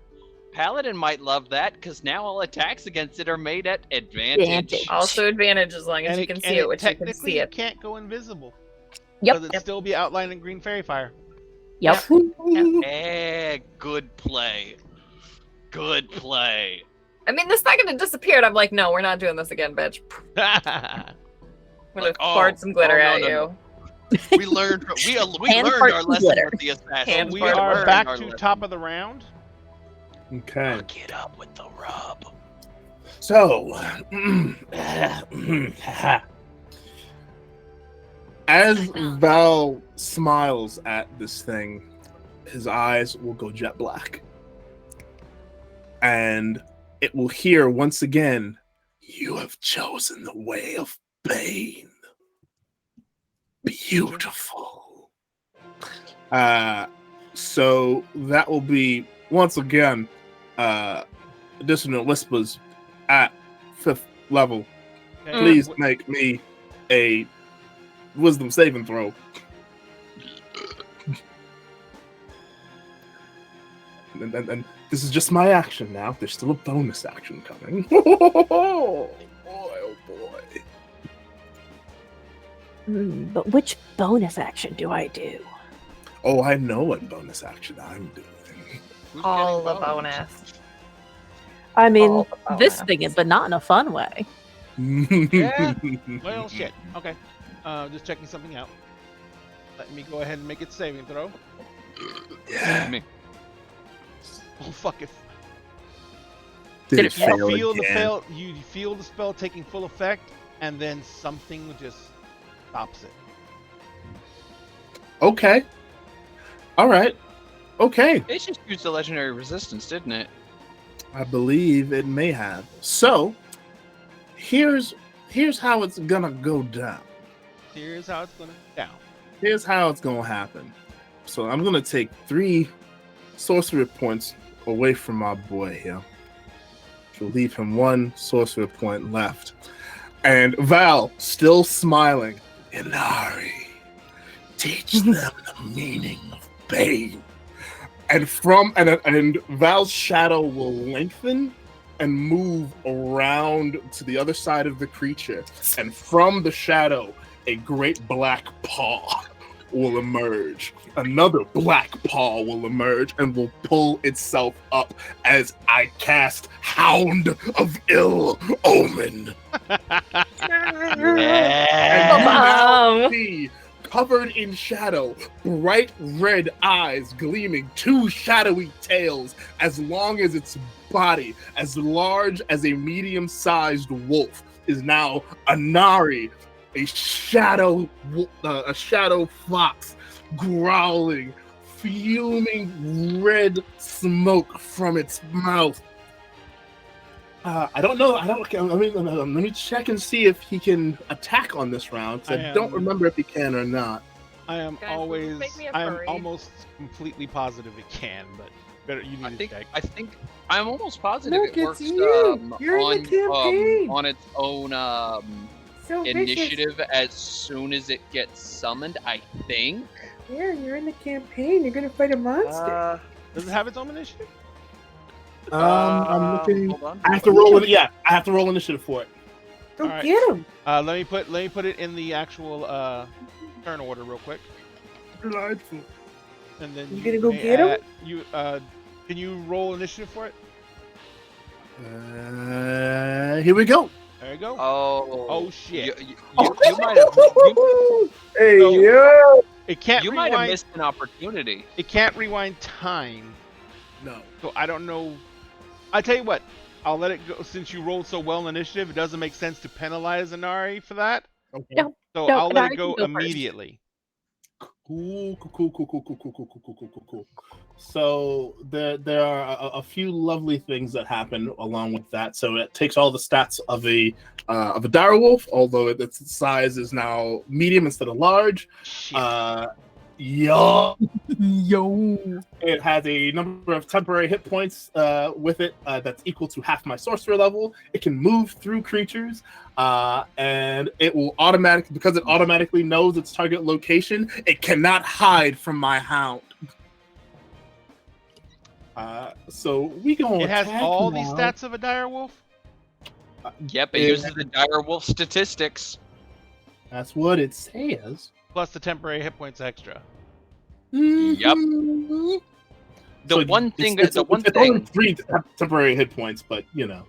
paladin might love that because now all attacks against it are made at advantage. Advantage. Also advantage as long as you can see it, which you can technically see it. can't go invisible. Yep. Because it'd still be outlined in green fairy fire. Yep. Good play. Good play. I mean, the second it disappeared, I'm like, no, we're not doing this again, bitch. I'm gonna Like, fart some glitter no, at no, you. no. We learned we Hand learned fart our some lesson glitter. with the assassin. Hand we fart some are glitter. back Our to lesson. top of the round. Okay. Get up with the rub. So, as Val smiles at this thing, his eyes will go jet black. And it will hear once again, "You have chosen the way of Bane. Beautiful." So that will be, once again, Dissonant Whispers at 5th level. Okay. Please make me a wisdom saving throw. And this is just my action now. There's still a bonus action coming. Oh boy. But which bonus action do I do? Oh, I know what bonus action I'm doing. Who's All getting the bonus. I mean, All the this bonus. thing, but not in a fun way. Yeah. Well, shit. Okay. Just checking something out. Let me go ahead and make it saving throw. Yeah. Me. Oh fuck it. Did it You fail feel the again? you feel the spell taking full effect, and then something just stops it. Okay. All right. Okay. It just used the legendary resistance, didn't it? I believe it may have. So, here's how it's gonna go down. Here's how it's gonna go down. Here's how it's gonna happen. So I'm gonna take 3 sorcery points away from my boy here. Which will leave him 1 sorcery point left. And Val, still smiling, Inari, teach them the meaning of pain. And and Val's shadow will lengthen and move around to the other side of the creature. And from the shadow, a great black paw will emerge. Another black paw will emerge and will pull itself up as I cast Hound of Ill Omen. And you now see, covered in shadow, bright red eyes gleaming, 2 shadowy tails as long as its body, as large as a medium-sized wolf, is now Inari, a shadow fox, growling, fuming red smoke from its mouth. I don't know. Let me check and see if he can attack on this round. 'Cause I don't remember if he can or not. I am Guys, always. make me a I am furry. almost completely positive it can, but better you need to check. I think I'm almost positive Look, it it's works you. You're in the campaign. on its own So initiative as soon as it gets summoned. I think. Yeah, you're in the campaign. You're gonna fight a monster. Does it have its own initiative? I'm looking. Hold on. I have to roll it. Yeah, I have to roll initiative for it. Go alright. get him. Let me put it in the actual turn order real quick, Delightful. and then You gonna go may get 'em? add- You can you roll initiative for it? Here we go. There you go. Oh shit. You might have. Hey, No. yo! It can't You might have rewind. missed an opportunity. It can't rewind time. No. So I don't know. I tell you what. I'll let it go since you rolled so well in initiative. It doesn't make sense to penalize Inari for that. Okay. No. So No, I'll let Inari it go can go first. immediately. Cool. So there are a few lovely things that happen along with that. So it takes all the stats of a direwolf, although its size is now medium instead of large. Shit. Yo. It has a number of temporary hit points with it that's equal to half my sorcerer level. It can move through creatures, and it will because it automatically knows its target location, it cannot hide from my hound. So we gonna It has attack all now. these stats of a dire wolf. Yep, it uses the dire wolf statistics. That's what it says. Plus the temporary hit points extra. Yep. Mhm. The So one thing, it's only 3 temporary hit points, but you know.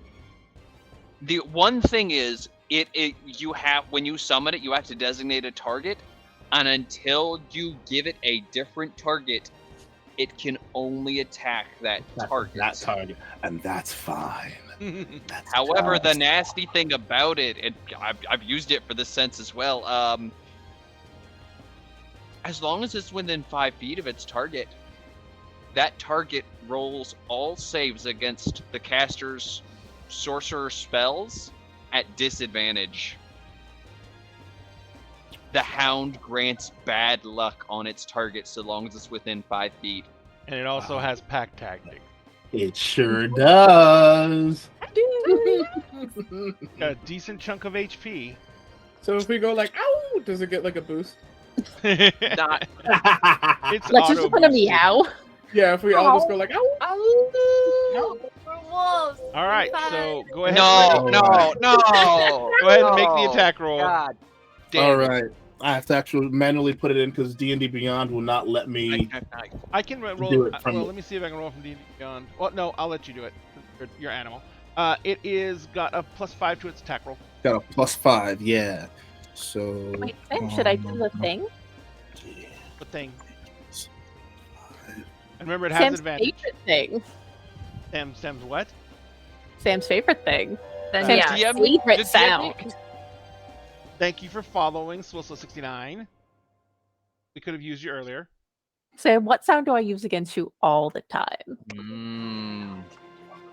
the one thing is, you have when you summon it, you have to designate a target, and until you give it a different target, it can only attack that target. That target, and that's fine. That's However, the just nasty thing about it, I've used it for this sense as well. As long as it's within 5 feet of its target, that target rolls all saves against the caster's sorcerer spells at disadvantage. The hound grants bad luck on its target so long as it's within 5 feet. And it also has pack tactic. It sure does. Got a decent chunk of HP. So if we go like, ow, does it get like a boost? Not It's Let's just auto put a boosted. meow. Yeah, if we all just go like, ow. All right, so go ahead. no, and no, no. Go ahead and make the No. attack roll. God damn. All right. I have to actually manually put it in because D&D Beyond will not let me. I can roll. Do it from well, the- let me see if I can roll from D&D Beyond. Well, no, I'll let you do it. Your animal. It is got a +5 to its attack roll. Got a +5, yeah. So. Wait, Sam, should I do the thing? Yeah. The thing. And remember, it has Sam's advantage. favorite thing. Sam's what? Sam's favorite thing. Then Sam's yeah. favorite sound. Thank you for following Swissel69. We could have used you earlier. Sam, what sound do I use against you all the time?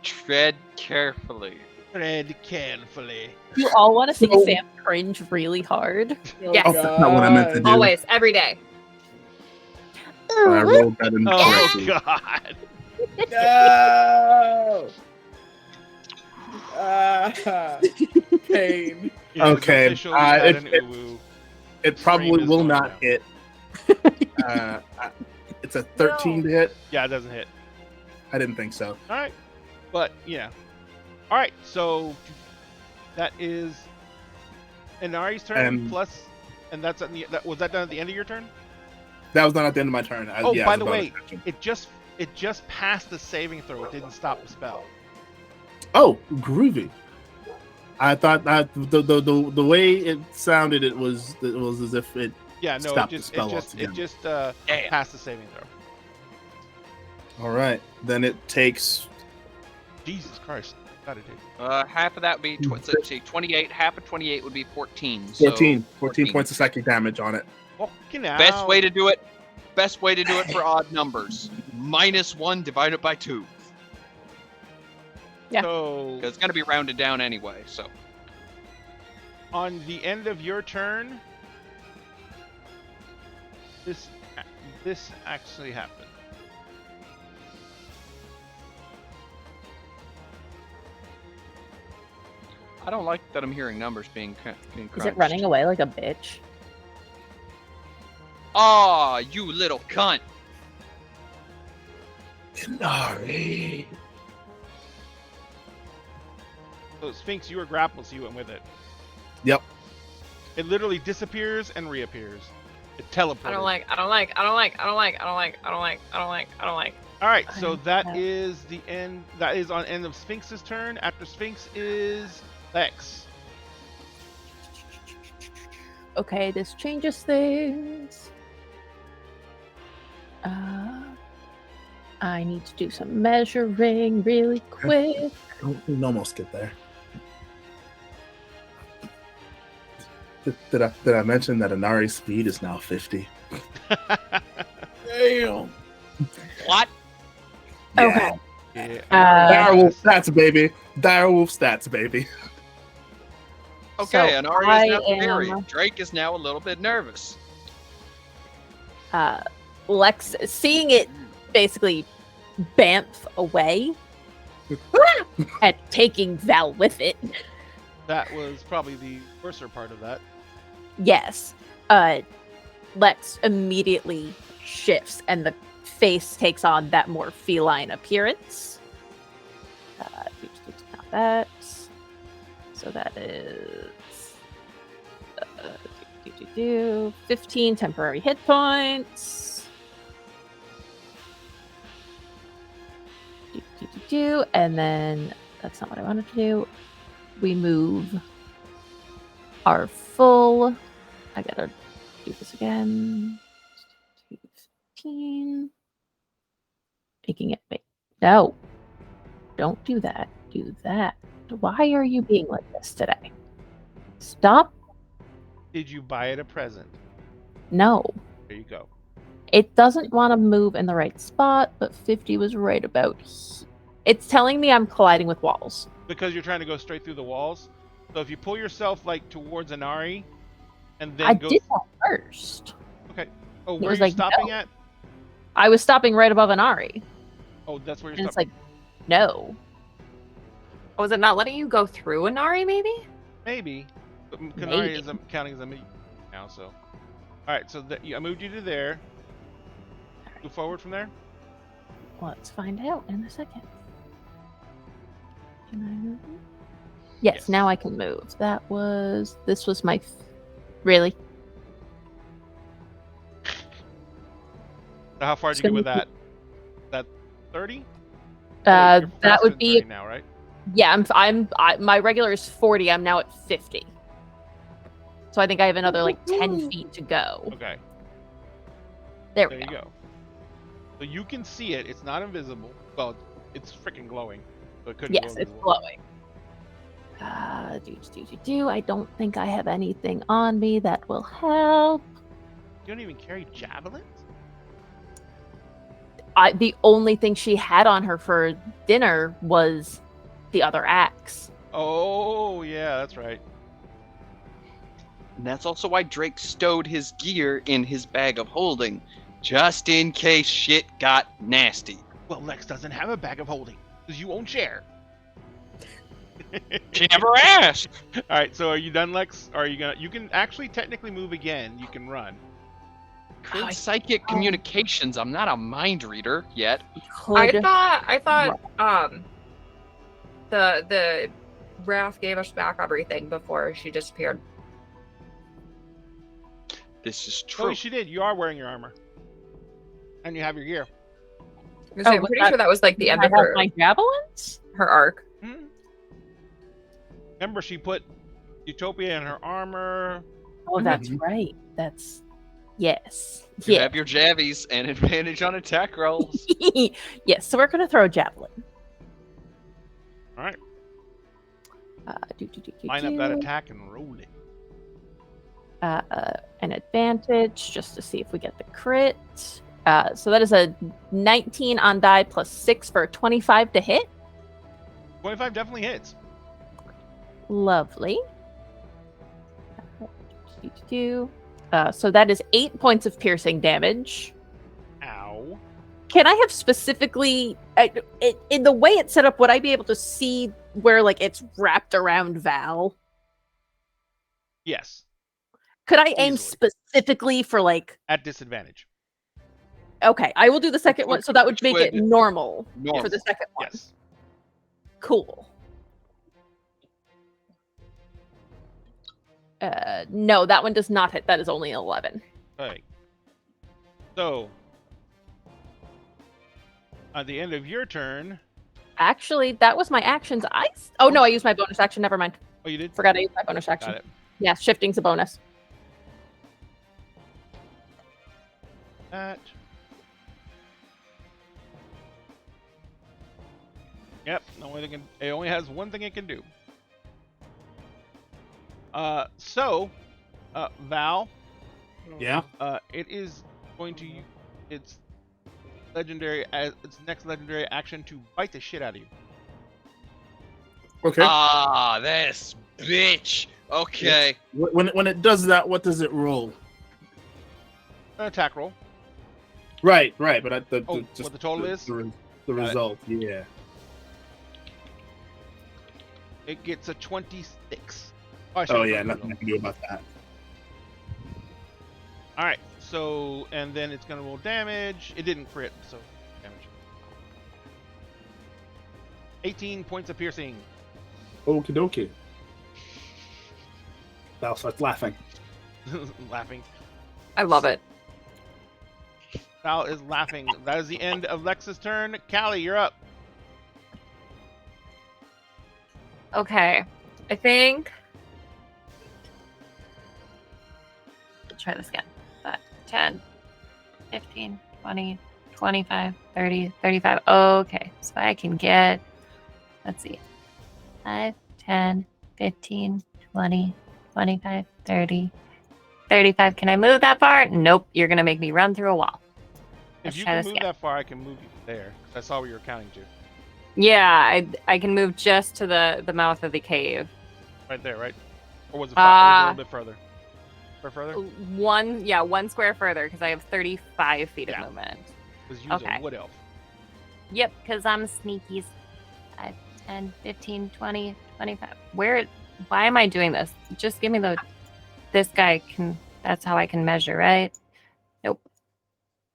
Tread carefully. Tread carefully. You all want to see So- Sam cringe really hard? Yes. Oh, that's not what I meant to do. Always, every day. I rolled that in Oh correctly. God! No! Ah, pain. It is Okay, officially at it- an it- uwu. It Stream probably is will going not down. hit. It's a 13 to hit. Yeah, it doesn't hit. I didn't think so. All right, but yeah. All right, so that is Inari's turn plus, and that's at the. Was that done at the end of your turn? That was not at the end of my turn. Oh, yeah, by it's a the bonus way, action. it just passed the saving throw. It didn't stop the spell. Oh, groovy. I thought that the way it sounded, it was as if it. Yeah, no, Stop it the just spell altogether. Damn. passed the saving throw. All right, then it takes. Jesus Christ, got it, dude. Half of that would be let's see, 28. Half of 28 would be 14. So 14 points of psychic damage on it. Fucking hell. Best way to do it. Best way to do it for odd numbers. -1 divided by 2. Yeah. So Because it's gonna be rounded down anyway. So on the end of your turn, this actually happened. I don't like that I'm hearing numbers being Is crunched. it running away like a bitch? Aw, you little cunt. Inari. So Sphinx, you were grappled, so you went with it. Yep. It literally disappears and reappears. It teleports. I don't like. All right, so I that don't- is the end. That is on end of Sphinx's turn. After Sphinx is Lex. Okay, this changes things. I need to do some measuring really quick. We almost get there. Did I mention that Inari's speed is now 50? Damn. What? Okay. Yeah. Direwolf stats, baby. Direwolf stats, baby. Okay, So and Ari I is now theory. am- Drake is now a little bit nervous. Lex, seeing it basically bamf away and taking Val with it. That was probably the worser part of that. Yes. Lex immediately shifts and the face takes on that more feline appearance. Not that. So that is 15 temporary hit points. And then that's not what I wanted to do. We move our full. I gotta do this again. 15. Making it big. No. Don't do that. Do that. Why are you being like this today? Stop. Did you buy it a present? No. There you go. It doesn't want to move in the right spot, but 50 was right about It's telling me I'm colliding with walls. Because you're trying to go straight through the walls. So if you pull yourself like towards Inari, and then I go. did that first. Okay. Oh, It where are was you like, stopping no. at? I was stopping right above Inari. Oh, that's where you're And it's stopping. like, no. Was it not letting you go through Inari, maybe? Maybe. But Kanari Maybe. is counting as a meat now, so. Alright, so I moved you to there. Move forward from there. Let's find out in a second. Can I move? Yes, Yes. now I can move. This was my. Really? So how far did It's you get gonna with be- that? That 30? That would be now, right? yeah. My regular is 40. I'm now at 50. So I think I have another like 10 feet to go. Okay, There there we you go. go. So you can see it. It's not invisible. Well, it's freaking glowing. So it couldn't Yes, go it's invisible. glowing. I don't think I have anything on me that will help. You don't even carry javelins? The only thing she had on her for dinner was the other axe. Oh, yeah, that's right. And that's also why Drake stowed his gear in his bag of holding, just in case shit got nasty. Well, Lex doesn't have a bag of holding because you won't share. She never asked. All right, so are you done, Lex? Or are you gonna? You can actually technically move again. You can run. Could psychic communications. I'm not a mind reader yet. I Could thought the Raph gave us back everything before she disappeared. This is Oh, true. she did. You are wearing your armor, and you have your gear. I'm was pretty that- sure that was like the I end have of her, my javelins? her arc. Hmm? Remember, she put Utopia in her armar. Oh, that's Mhm. right. That's yes. You Yeah. have your javies and advantage on attack rolls. Yes. So we're gonna throw a javelin. All right, Do, line up that attack and roll it. an advantage just to see if we get the crit. So that is a 19 on die plus 6 for a 25 to hit. 25 definitely hits. Lovely. So that is 8 points of piercing damage. Ow. Can I have specifically, in the way it's set up, would I be able to see where like it's wrapped around Val? Yes, Could I aim Easily. specifically for like? at disadvantage. Okay, I will do the second one. So that would which make it would- normal Normal. for the second one. Yes. Cool. No, that one does not hit. That is only 11. Okay. So, at the end of your turn. Actually, that was my actions. Oh no, I used my bonus action. Never mind. Oh, you did? Forgot I used my bonus action. Got it. Yeah, shifting's a bonus. that. Yep, it only has one thing it can do. Val, Yeah. it is going to use its next legendary action to bite the shit out of you. Okay. Ah, this bitch. Okay. When it does that, what does it roll? An attack roll. Right. But What the total is? The Got it. result. Yeah. It gets a 26. Oh yeah, nothing I can do about that. All right. So, and then it's gonna roll damage. It didn't crit, so damage. 18 points of piercing. Okie dokie. Val starts laughing. Laughing. I love it. Val is laughing. That is the end of Lex's turn. Callie, you're up. Okay. I think. Let's try this again. 10, 15, 20, 25, 30, 35. Okay. So I can get, let's see, 5, 10, 15, 20, 25, 30, 35. Can I move that far? Nope. You're going to make me run through a wall. If Let's you try can this move again. that far, I can move you there. 'Cause I saw where you were counting to. Yeah, I can move just to the mouth of the cave. Right there, right? Or was it, a little bit further? Further? One square further because I have 35 feet Yeah. of movement. Because you Okay. a wood elf. Yep, because I'm sneaky. 5, 10, 15, 20, 25. Why am I doing this? Just give me this guy can, that's how I can measure, right? Nope.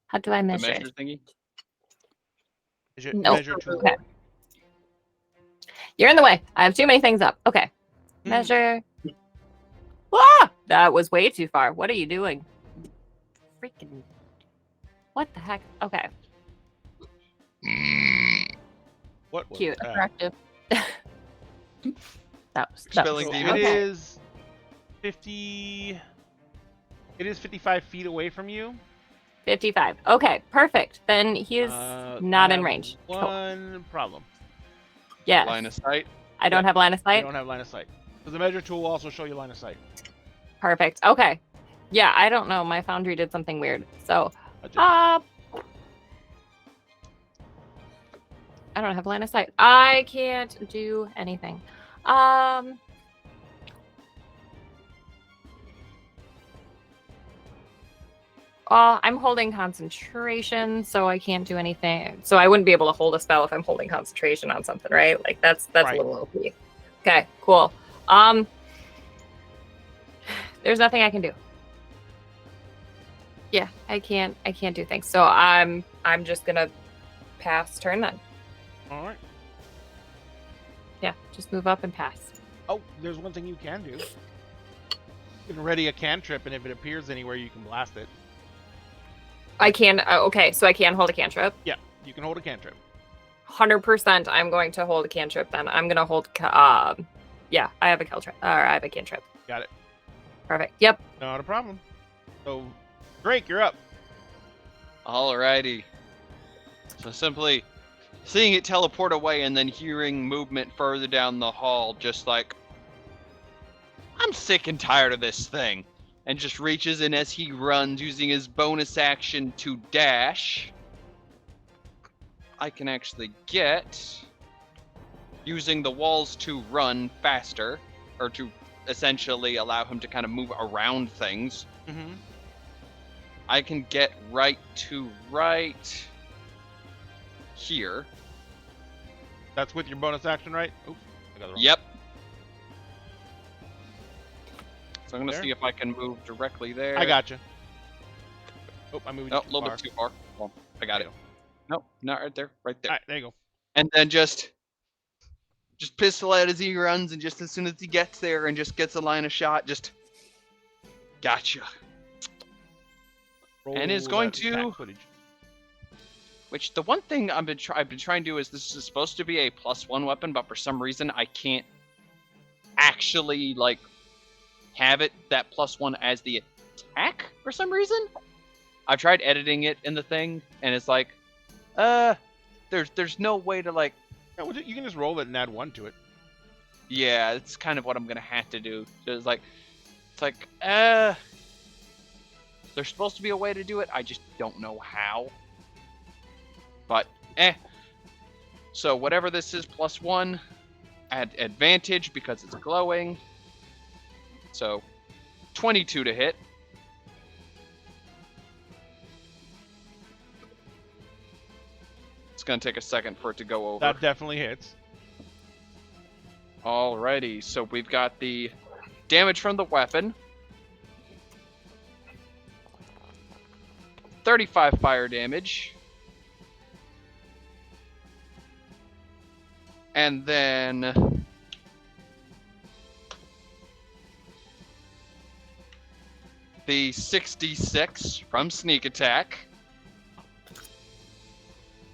How do I The measure? measure thingy. Nope. Measure tool. Okay. You're in the way. I have too many things up. Okay. Hmm. Measure. Ah! That was way too far. What are you doing? Freaking. What the heck? Okay. What was Cute. that? Attractive. That was Spelling cool. demon. It Okay. is 50. It is 55 feet away from you. 55. Okay, perfect. Then he is not I in have range. Cool. One problem. Yes. Line of sight. I don't have line of You sight. don't have line of sight. Because the measure tool will also show you line of sight. Perfect. Okay. Yeah, I don't know. My foundry did something weird. So, I just- I don't have line of sight. I can't do anything. I'm holding concentration, so I can't do anything. So I wouldn't be able to hold a spell if I'm holding concentration on something, right? Like that's Right. a little OP. Okay, cool. There's nothing I can do. Yeah, I can't do things. So I'm just gonna pass turn then. All right. Yeah, just move up and pass. Oh, there's one thing you can do. You can ready a cantrip, and if it appears anywhere, you can blast it. I can. Okay, so I can hold a cantrip. Yeah, you can hold a cantrip. 100%. I'm going to hold a cantrip. Then I'm gonna hold. Yeah, I have a cantrip. I have a cantrip. Got it. Perfect. Yep. Not a problem. So, Drake, you're up. Alrighty. So simply seeing it teleport away and then hearing movement further down the hall, just like, I'm sick and tired of this thing. And just reaches in as he runs, using his bonus action to dash. I can actually get, using the walls to run faster, or to essentially allow him to kind of move around things. Mm-hmm. I can get right here. That's with your bonus action, right? Oops, I got the wrong. Yep. So I'm gonna There? see if I can move directly there. I got you. Oh, I moved you Oh, a too little far. bit too far. Well, I got it. Nope, not right there. Right there. All right, there you go. And then just pistol out as he runs, and just as soon as he gets there and just gets a line of shot, just gotcha. And is Roll going that to- attack footage. Which the one thing I've been trying to do is this is supposed to be a +1 weapon, but for some reason I can't actually like have it that +1 as the attack for some reason. I've tried editing it in the thing, and it's like, there's no way to like. Yeah, well, you can just roll it and add 1 to it. Yeah, it's kind of what I'm gonna have to do. It's like, there's supposed to be a way to do it. I just don't know how. But So whatever this is, +1, add advantage because it's glowing. So 22 to hit. It's gonna take a second for it to go over. That definitely hits. Alrighty, so we've got the damage from the weapon. 35 fire damage. And then the 66 from sneak attack.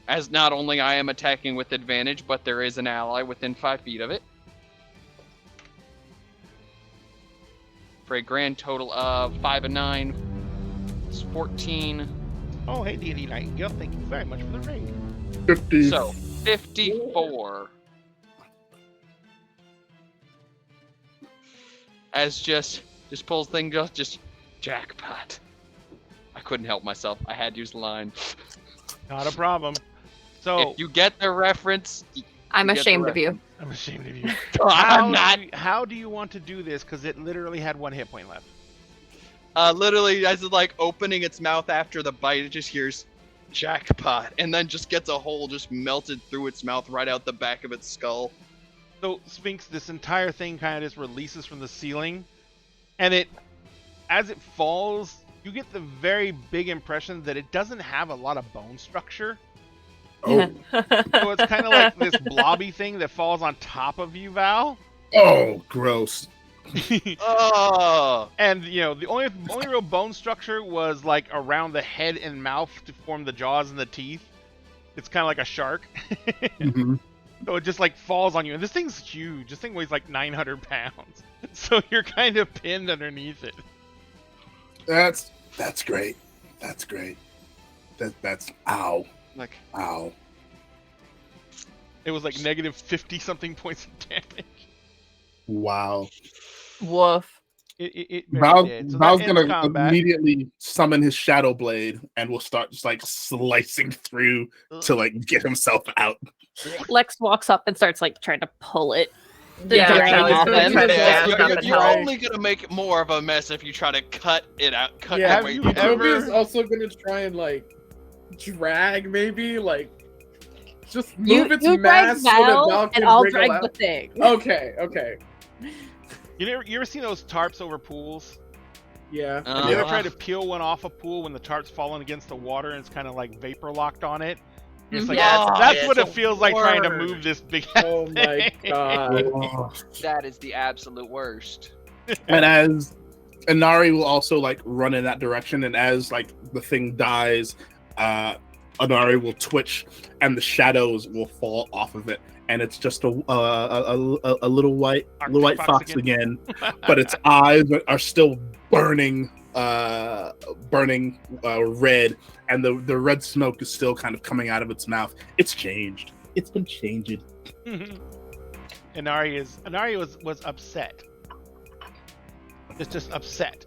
As not only I am attacking with advantage, but there is an ally within 5 feet of it. For a grand total of 5 and 9. It's 14. Oh, hey, D&D Nightingale, thank you very much for the raid. 50. So 54. As just pulls thing goes, just jackpot. I couldn't help myself. I had to use the line. Not a problem. So If you get the reference, I'm you get the ashamed of you. I'm ashamed of you. I'm not. How do you want to do this? Because it literally had 1 hit point left. Literally, as it's like opening its mouth after the bite, it just hears jackpot, and then just gets a hole just melted through its mouth right out the back of its skull. So Sphinx, this entire thing kind of just releases from the ceiling, and as it falls, you get the very big impression that it doesn't have a lot of bone structure. Oh, So it's kind of like this blobby thing that falls on top of you, Val. oh, gross. Oh, And the only real bone structure was like around the head and mouth to form the jaws and the teeth. It's kind of like a shark. Mhm. So it just like falls on you, and this thing's huge. This thing weighs like 900 pounds. So you're kind of pinned underneath it. That's great. That's great. That's ow, like ow. It was like negative 50 something points of damage. Wow. Woof. It barely did. So Val's that ends gonna combat. immediately summon his shadow blade and will start just like slicing through to like get himself out. Lex walks up and starts like trying to pull it. Yeah, drag Kelly's off gonna him. try to Yeah, stab you're, it you're out. only gonna make more of a mess if you try to cut it out. Cut Yeah, the way you you ever- Toby is also gonna try and like drag, maybe like just move its you drag mass so that Val, Val and can I'll wriggle drag out. the thing. Okay. You ever seen those tarps over pools? Yeah. Have you ever Uh, tried to peel one off a pool when the tarp's falling against the water and it's kind of like vapor locked on it? It's like, Yeah, that's it's what it a feels like trying to word. move this big Oh my god. Oh. That is the absolute worst. And as Inari will also like run in that direction, and as like the thing dies, Inari will twitch, and the shadows will fall off of it, and it's just a little white Arctic fox fox again, but its eyes are still burning red, and the red smoke is still kind of coming out of its mouth. It's changed. It's been changed. Inari was upset. It's just upset.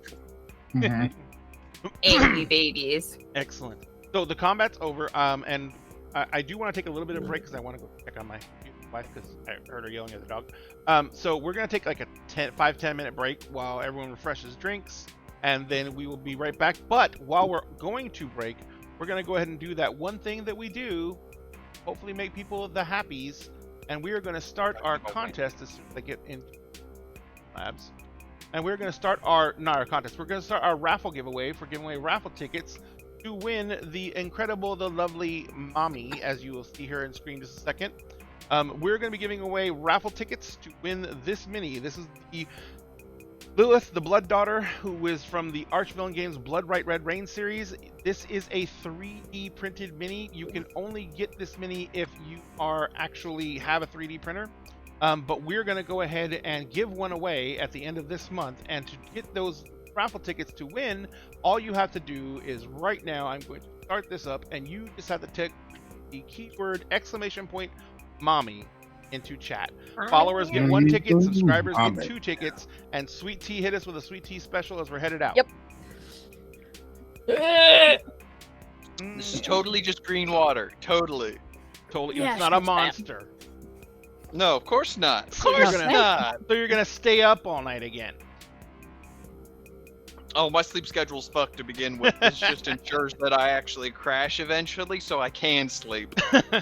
Angry babies. Excellent. So the combat's over, and I do want to take a little bit of break because I want to go check on my wife because I heard her yelling at the dog. So we're gonna take like a 5-10 minute break while everyone refreshes drinks, and then we will be right back. But while we're going to break, we're gonna go ahead and do that one thing that we do, hopefully make people the happies, and we are gonna start our contest as soon as I get in labs. And we're going to start not our contest. We're going to start our raffle giveaway for giving away raffle tickets to win the incredible, the lovely Mommy, as you will see her in screen in just a second. We're going to be giving away raffle tickets to win this mini. This is the Lilith, the Blood Daughter, who is from the Archvillain Games Blood Right Red Rain series. This is a 3D printed mini. You can only get this mini if you actually have a 3D printer. But we're going to go ahead and give one away at the end of this month. And to get those raffle tickets to win, all you have to do is right now, I'm going to start this up, and you just have to tick the keyword !mommy into chat. Followers get 1 ticket, subscribers get 2 tickets, and Sweet Tea hit us with a Sweet Tea special as we're headed out. Yep. This is totally just green water. Totally. Totally, Yeah, it's not a she's bad. monster. No, of course not. Of So you're course gonna- not. So you're gonna stay up all night again. Oh, my sleep schedule's fucked to begin with. This just ensures that I actually crash eventually so I can sleep.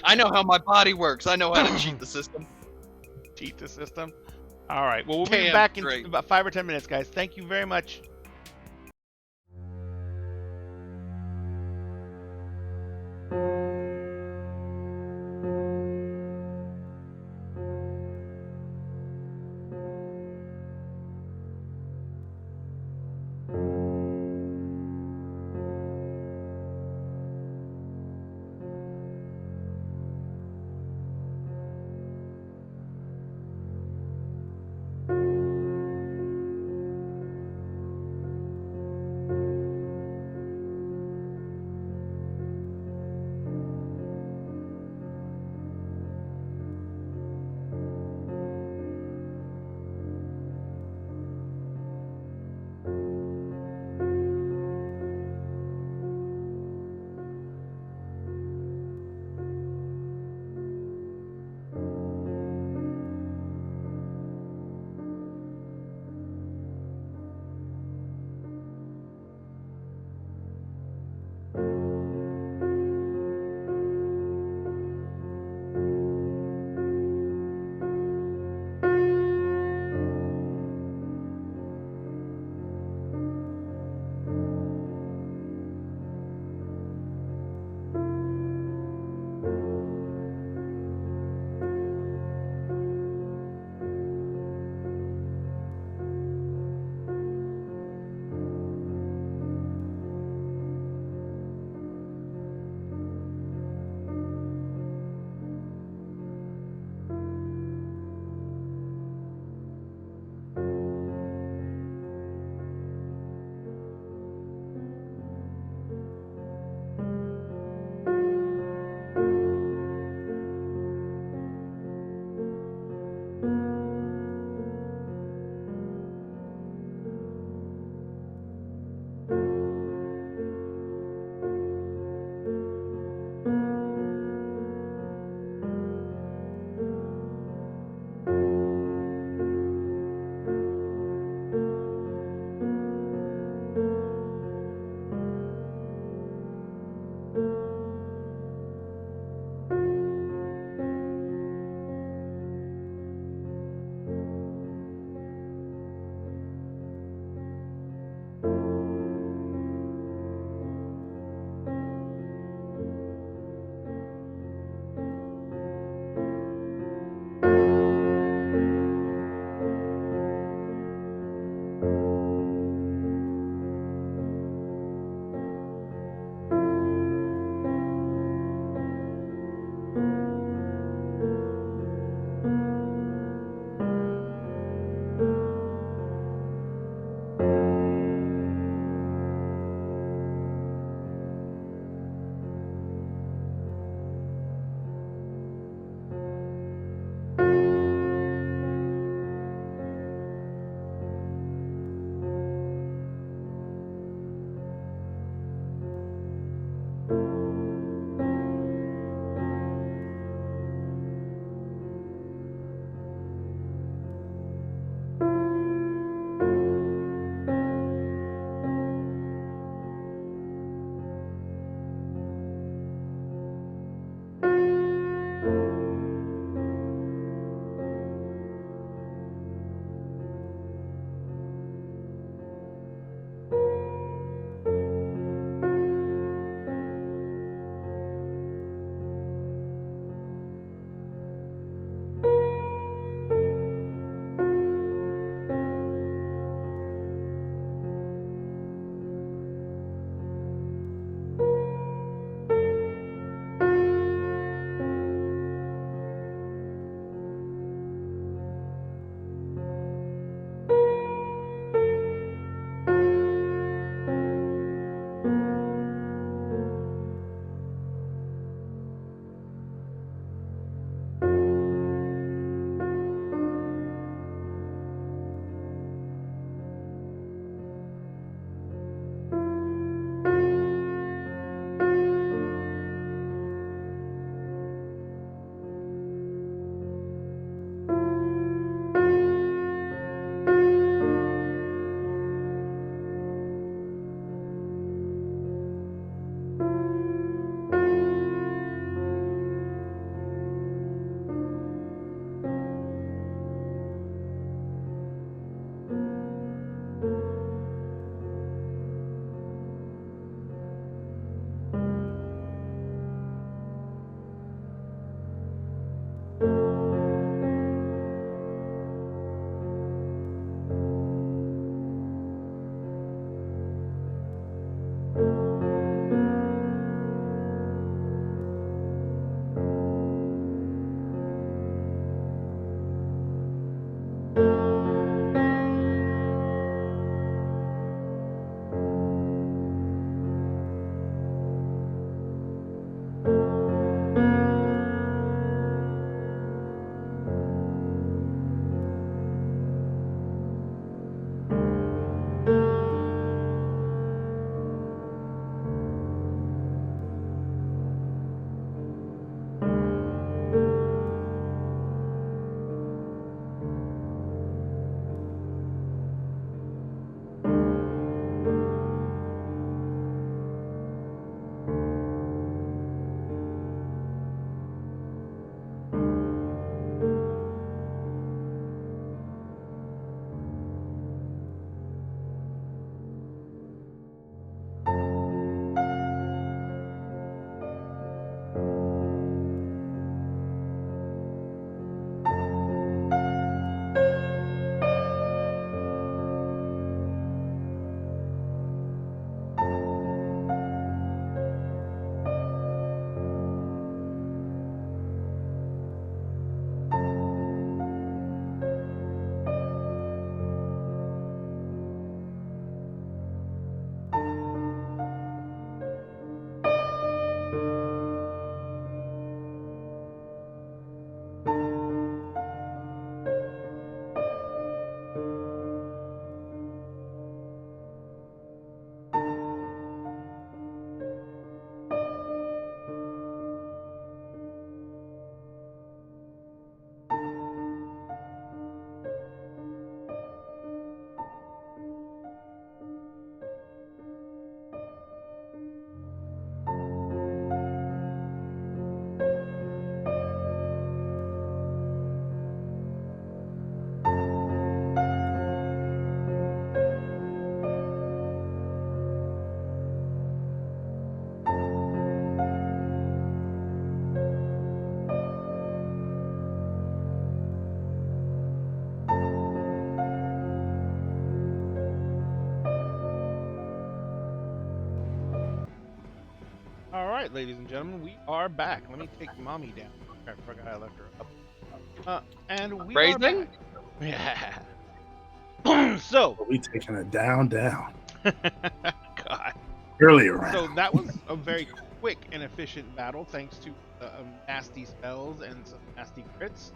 I know how my body works. I know how to cheat the system. Cheat the system. All right. Well, we'll be Damn back in straight. about 5 or 10 minutes, guys. Thank you very much. right, ladies and gentlemen, we are back. Let me take mommy down. I forgot I left her up. And we are Phrasing? back. Yeah. So, We taking it down. God. Earlier round. So that was a very quick and efficient battle, thanks to nasty spells and some nasty crits.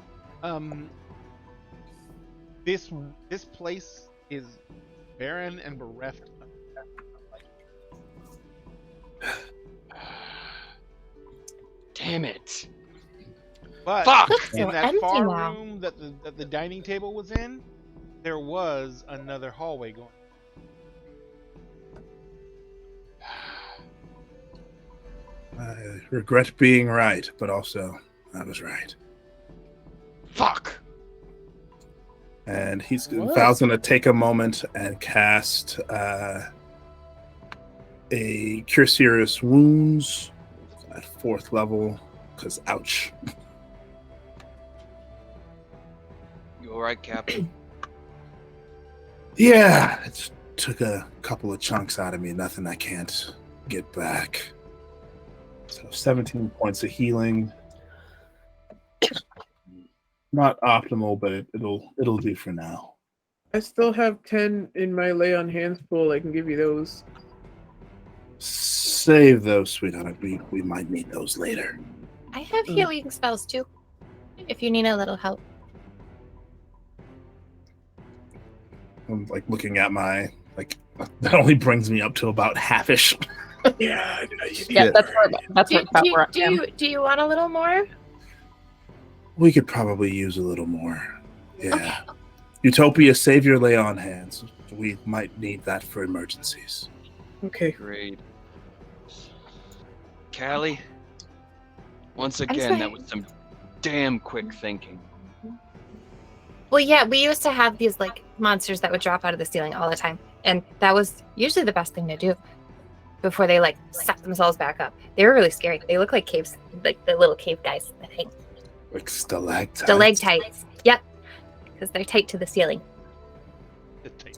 This place is barren and bereft. Damn it. But Fuck! in So that empty far now. room that the dining table was in, there was another hallway going. I regret being right, but also I was right. Fuck! And What? Val's gonna take a moment and cast a Cure Serious Wounds at 4th level, because ouch. You alright, Captain? Yeah, it took a couple of chunks out of me, nothing I can't get back. So 17 points of healing. Not optimal, but it'll do for now. I still have 10 in my lay on hands pool. I can give you those. Save those, sweetheart. We might need those later. I have healing spells too, if you need a little help. I'm like looking at my that only brings me up to about halfish. Yeah, Yeah, that's Do, about do, where I do, am. you, do you want a little more? We could probably use a little more. Yeah. Okay. Utopia, save your lay on hands. We might need that for emergencies. Okay. Great. Callie, once again, sorry. that was some damn quick thinking. Well, yeah, we used to have these like monsters that would drop out of the ceiling all the time, and that was usually the best thing to do before they like suck themselves back up. They were really scary. They look like caves, like the little cave guys. I think Like stalactites. stalactites. Yep, because they're tight to the ceiling.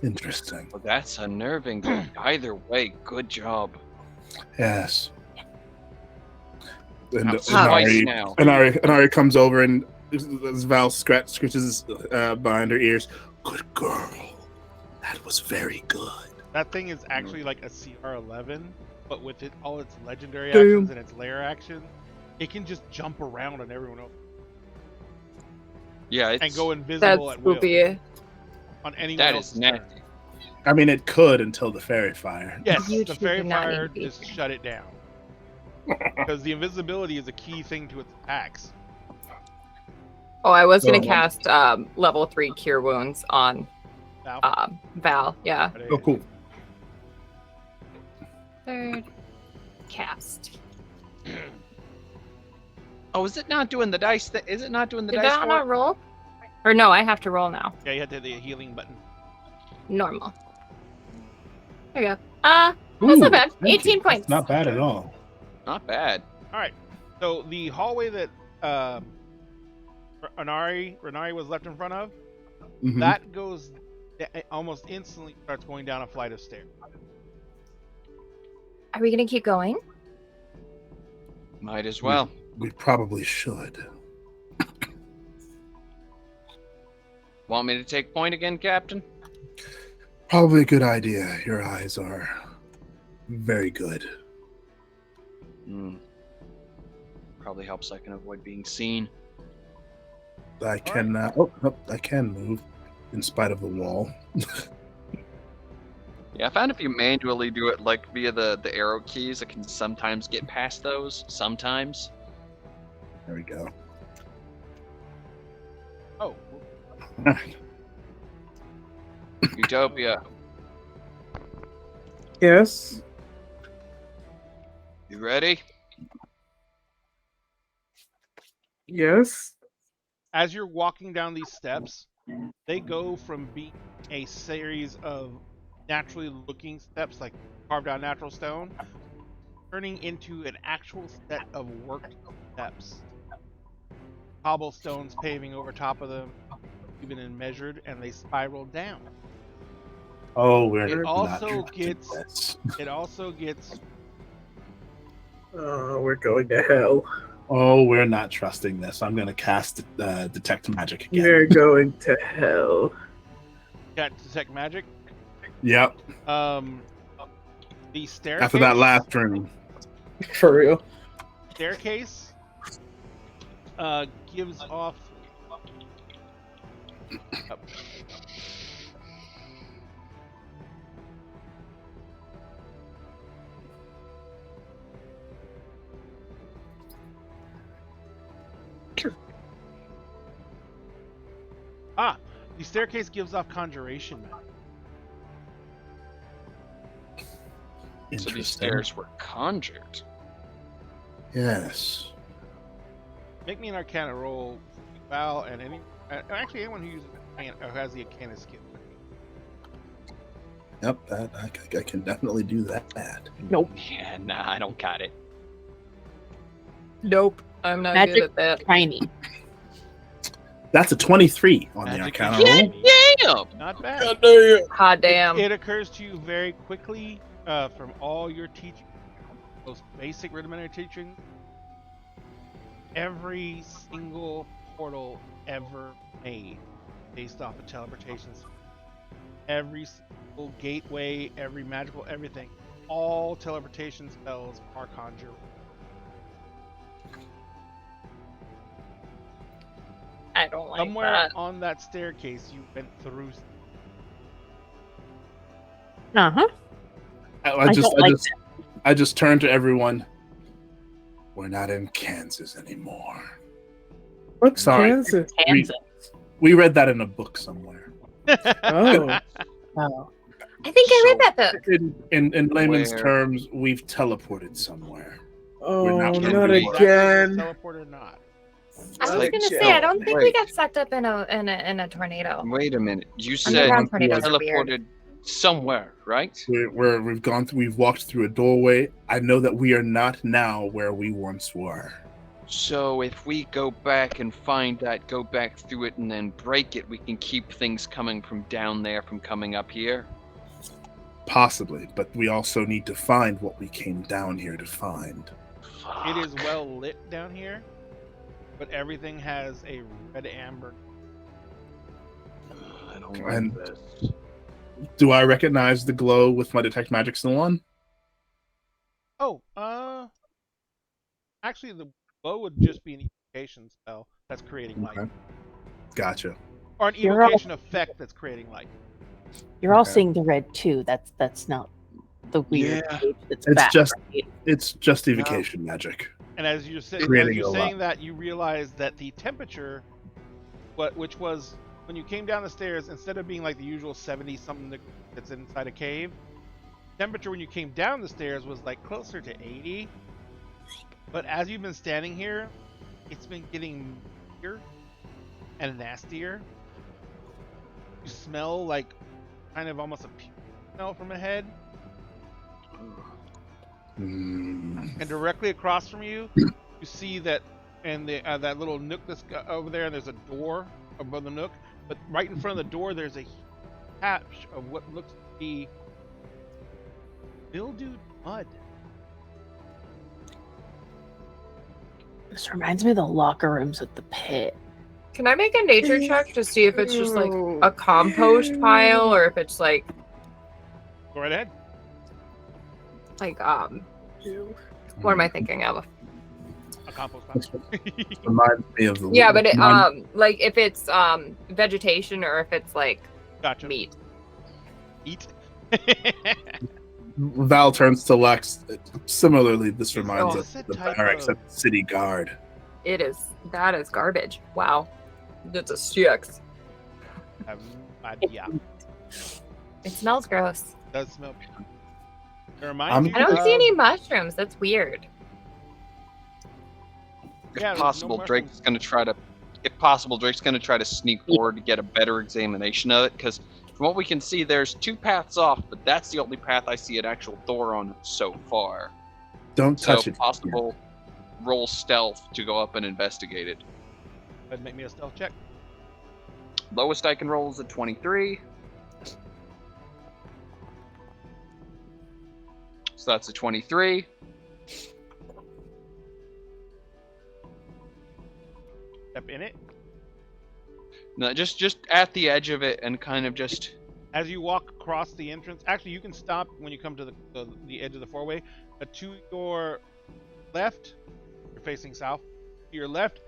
Interesting. Well, that's unnerving, but either way, good job. Yes. And I'm twice Inari, now. Inari comes over and as Val scratches behind her ears. Good girl. That was very good. That thing is actually like a CR11, but with all its legendary Damn. actions and its lair action, it can just jump around on everyone else Yeah, it's, and go That's invisible at will spooky. on anyone that else's is turn. nasty. I mean, it could until the fairy fire. Yes, You the two fairy do not need fire to be just here. shut it down. Because the invisibility is a key thing to its attacks. Oh, I was gonna So- cast level 3 Cure Wounds on Now, Val. Yeah. Oh, cool. Third cast. Oh, is it not doing the dice? Is it not doing the Did dice? that for not it? roll? Or no, I have to roll now. Yeah, you had to hit the healing button. Normal. There you go. That's not bad. 18 points. Not bad at all. Not bad. Alright, so the hallway that Renari was left in front of, Mhm. that goes almost instantly starts going down a flight of stairs. Are we gonna keep going? Might as well. We probably should. Want me to take point again, Captain? Probably a good idea. Your eyes are very good. Hmm. Probably helps I can avoid being seen. I can. I can move in spite of the wall. Yeah, I found if you manually do it like via the arrow keys, it can sometimes get past those. Sometimes. There we go. Oh, Utopia, Yes. you ready? Yes. as you're walking down these steps, they go from being a series of naturally looking steps, like carved out natural stone, turning into an actual set of worked steps. Cobblestones paving over top of them, even in measured, and they spiral down. Oh, we're It not also doing gets- this. It also gets Oh, we're going to hell. Oh, we're not trusting this. I'm going to cast Detect Magic again. We're going to hell. Got detect magic. Yep. The staircase. After that last room. For real. Staircase gives off. The staircase gives off conjuration magic. So these Interesting. stairs were conjured. Yes. Make me an Arcana roll, Val, and actually anyone who uses who has the Arcana skill. Yep, I can definitely do that. Yeah, nah, I don't got it. Nope. I'm not Magic good at that. Tiny. That's a 23 on the Magic Arcana is- roll. Damn! Not bad. Hot damn. It occurs to you very quickly from all your teaching, most basic rudimentary teaching. Every single portal ever made based off of teleportations. Every single gateway, every magical everything. All teleportation spells are conjure. I don't like Somewhere that. on that staircase you went through. Uh-huh. I just turned to everyone. We're not in Kansas anymore. What's Sorry. Kansas? Kansas. We read that in a book somewhere. Oh. Oh. I think I read that book. In layman's Where? terms, we've teleported somewhere. Oh, not not anymore. again. Teleport or not. I was Like gonna jail. say I don't think we Wait. got sucked up in a tornado. Wait a minute. You said Underground you tornadoes are weird. teleported somewhere, right? We've walked through a doorway. I know that we are not now where we once were. So if we go back and find that, go back through it and then break it, we can keep things coming from down there from coming up here. Possibly, but we also need to find what we came down here to find. It is Fuck. well lit down here, but everything has a red amber. I don't And- like this. Do I recognize the glow with my detect magic still on? Oh, actually, the bow would just be an evocation spell that's creating light, Okay. Gotcha. or an You're all- evocation effect that's creating light. You're all Okay. seeing the red too. That's not the weird Yeah. shape that's It's back, just- right? It's just evocation magic. And as you're, Creating a saying that, you realize that the temperature, which was when you came down the stairs, instead of being like the usual 70 something that's inside a cave, temperature when you came down the stairs was like closer to 80. But as you've been standing here, it's been getting weirder and nastier. You smell like kind of almost a puke smell from ahead. Mm. And directly across from you, you see that, and that little nook that's over there. There's a door above the nook, but right in front of the door, there's a patch of what looks to be mildewed mud. This reminds me of the locker rooms at the pit. Can I make a nature check to see if it's just like a compost pile or if it's like Go right ahead. what am I thinking of? A compost pile. Reminds me of the Yeah, but it remind- like if it's vegetation or if it's like Gotcha. meat. Eat. Val turns to Lex. Similarly, this reminds Oh. us of It's the a type barracks of- at the city guard. That is garbage. Wow. That's a CX. Yeah, It smells gross. does smell. It reminds I'm- you I don't of- see any mushrooms. That's weird. If Yeah, there's possible, no Drake's gonna try to. If possible, Drake's gonna try to sneak forward to get a better examination of it. Because from what we can see, there's two paths off, but that's the only path I see an actual door on so far. Don't So touch it. possible, roll stealth to go up and investigate it. Go ahead and make me a stealth check. Lowest I can roll is a 23. So that's a 23. step in it. No, just at the edge of it and kind of just. As you walk across the entrance, actually, you can stop when you come to the edge of the four-way. But to your left, you're facing south. To your left,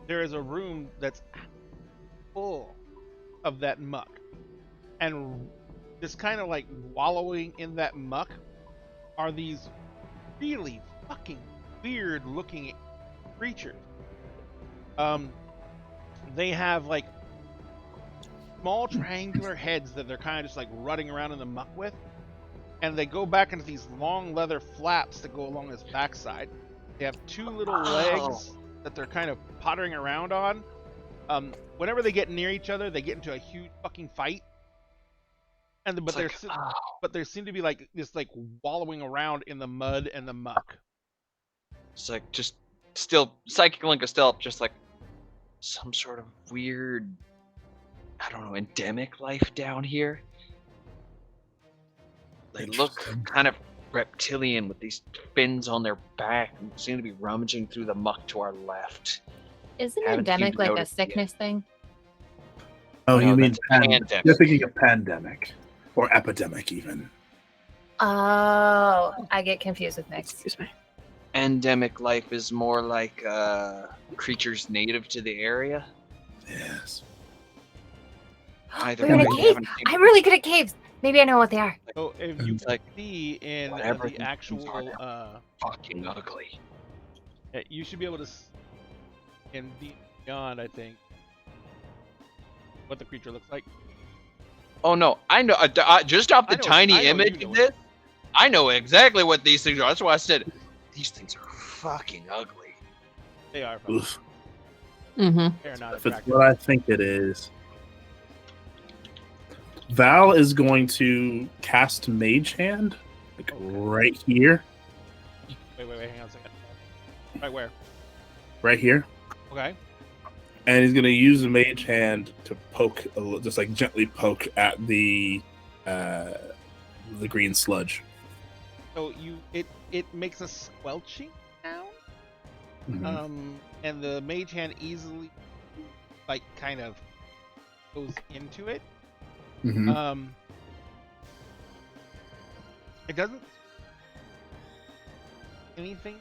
there is a room that's full of that muck, and just kind of like wallowing in that muck are these really fucking weird-looking creatures. They have like small triangular heads that they're kind of just like rutting around in the muck with, and they go back into these long leather flaps that go along his backside. They have two little legs that they're kind of pottering around on. Whenever they get near each other, they get into a huge fucking fight. But there seem to be like this like wallowing around in the mud and the muck. It's like just still Psychic Link is still up, just like some sort of weird, I don't know, endemic life down here. They look kind of reptilian with these fins on their back and seem to be rummaging through the muck to our left. Isn't Haven't endemic even like a noticed it sickness thing? Oh, No, you mean that's a pandemic. You're thinking of pandemic or epidemic, even. Oh, I get confused with mixed. Excuse me. Endemic life is more like creatures native to the area. Yes. Either We're in way, a we cave. haven't seen- I'm really good at caves. Maybe I know what they are. So if you It's like see in whatever the these actual, things are fucking ugly. you should be able to in beyond, I think, what the creature looks like. Oh no, I know. Just off the I know- tiny I know image you of know it. this, I know exactly what these things are. That's why I said these things are fucking ugly. They are. Oof. Mm-hmm. They're not If it's attractive. what I think it is, Val is going to cast Mage Hand, like right here, Wait, hang on a second. Right where? right here, Okay. and he's going to use the Mage Hand to poke, just like gently poke at the green sludge. So it makes a squelching sound. Mhm. And the mage hand easily, like, kind of goes into it. Mhm. It doesn't anything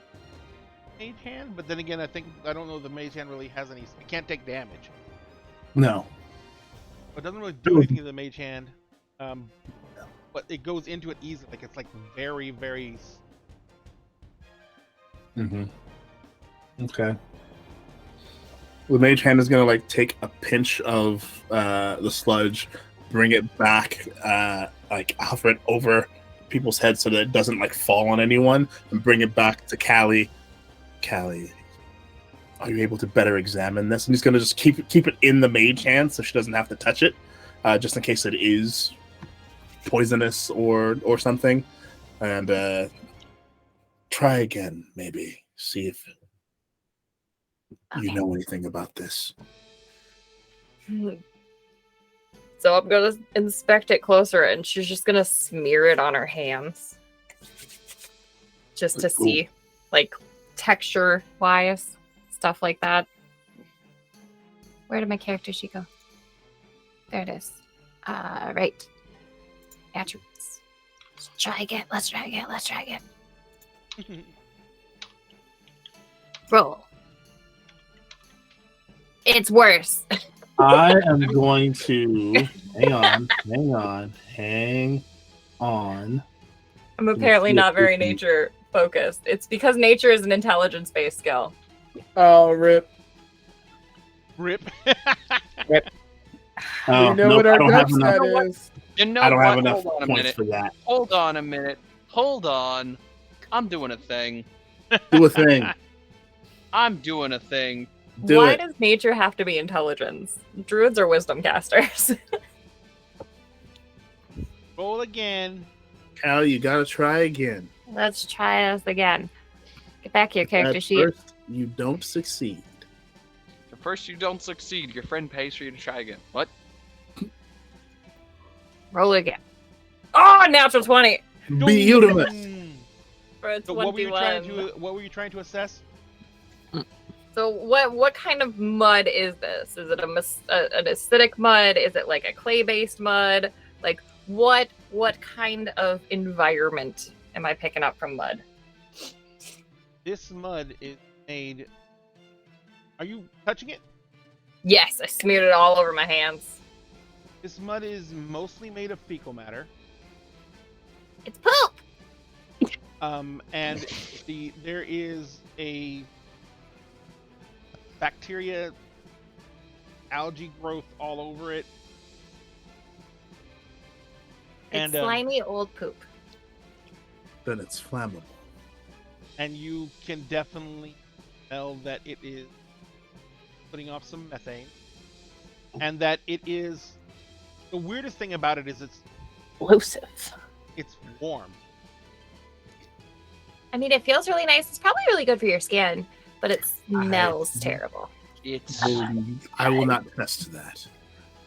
mage hand, but then again, I don't know if the mage hand really has any. It can't take damage. No. It doesn't really do anything to the mage hand. But it goes into it easily. Like it's like very, very. Mm-hmm. Okay. The Mage Hand is gonna like take a pinch of the sludge, bring it back, like hover it over people's heads so that it doesn't like fall on anyone, and bring it back to Callie. Callie, are you able to better examine this? And he's gonna just keep it in the Mage Hand so she doesn't have to touch it, just in case it is poisonous or something. And try again, maybe. See if you Okay. know anything about this. So I'm gonna inspect it closer, and she's just gonna smear it on her hands, just to Cool. see, like, texture-wise, stuff like that. Where did my character sheet go? There it is. Right. Attributes. Let's try again. Roll. It's worse. I am going to hang on. I'm apparently see not if very we can- nature-focused. It's because nature is an intelligence-based skill. Oh, rip. Rip. Oh, we know nope, what I our don't have dark enough. side is. You know I don't what? have enough Hold on a points minute. for that. Hold on a minute. Hold on. I'm doing a thing. Do a thing. I'm doing a thing. Do Why it. does nature have to be intelligence? Druids are wisdom casters. Roll again. Callie, you gotta try again. Let's try this again. Get back your character At sheet. first, you don't succeed. At first you don't succeed. Your friend pays for you to try again. What? Roll again. Oh, natural 20 Beautiful. Mm. for a So what were you trying 21. to? What were you trying to assess? So what kind of mud is this? Is it an acidic mud? Is it like a clay-based mud? Like what kind of environment am I picking up from mud? This mud is made. Are you touching it? Yes, I smeared it all over my hands. This mud is mostly made of fecal matter. It's poop. And there is a bacteria, algae growth all over it. It's slimy old poop. Then it's flammable. And you can definitely tell that it is putting off some methane, and that it is. The weirdest thing about it is it's warm. I mean, it feels really nice. It's probably really good for your skin, but it smells terrible. It's. I will not test that.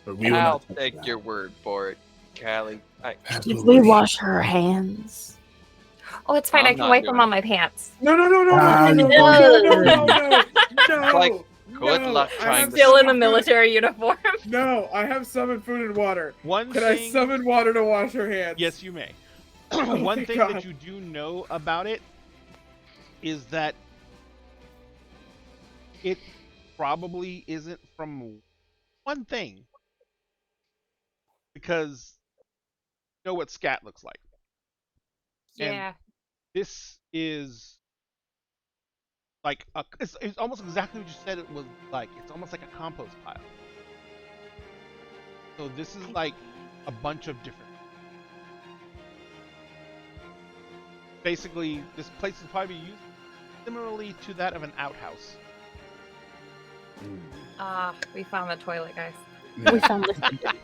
But we will I'll not test take that. your word for it, Callie. Did we wash her hands? Oh, it's fine. I'm I can not wipe doing them on it. my pants. No. Like, good luck trying I'm to Still in the summon- military uniform. No, I have summoned food and water. One Can I thing, summon water to wash her hands? yes, you may. Oh One my thing God. that you do know about it is that it probably isn't from one thing, because you know what scat looks like. And Yeah. this is like it's almost exactly what you said it was like. It's almost like a compost pile. So this is like a bunch of different. Basically, this place is probably used similarly to that of an outhouse. We found the toilet, guys. We found this.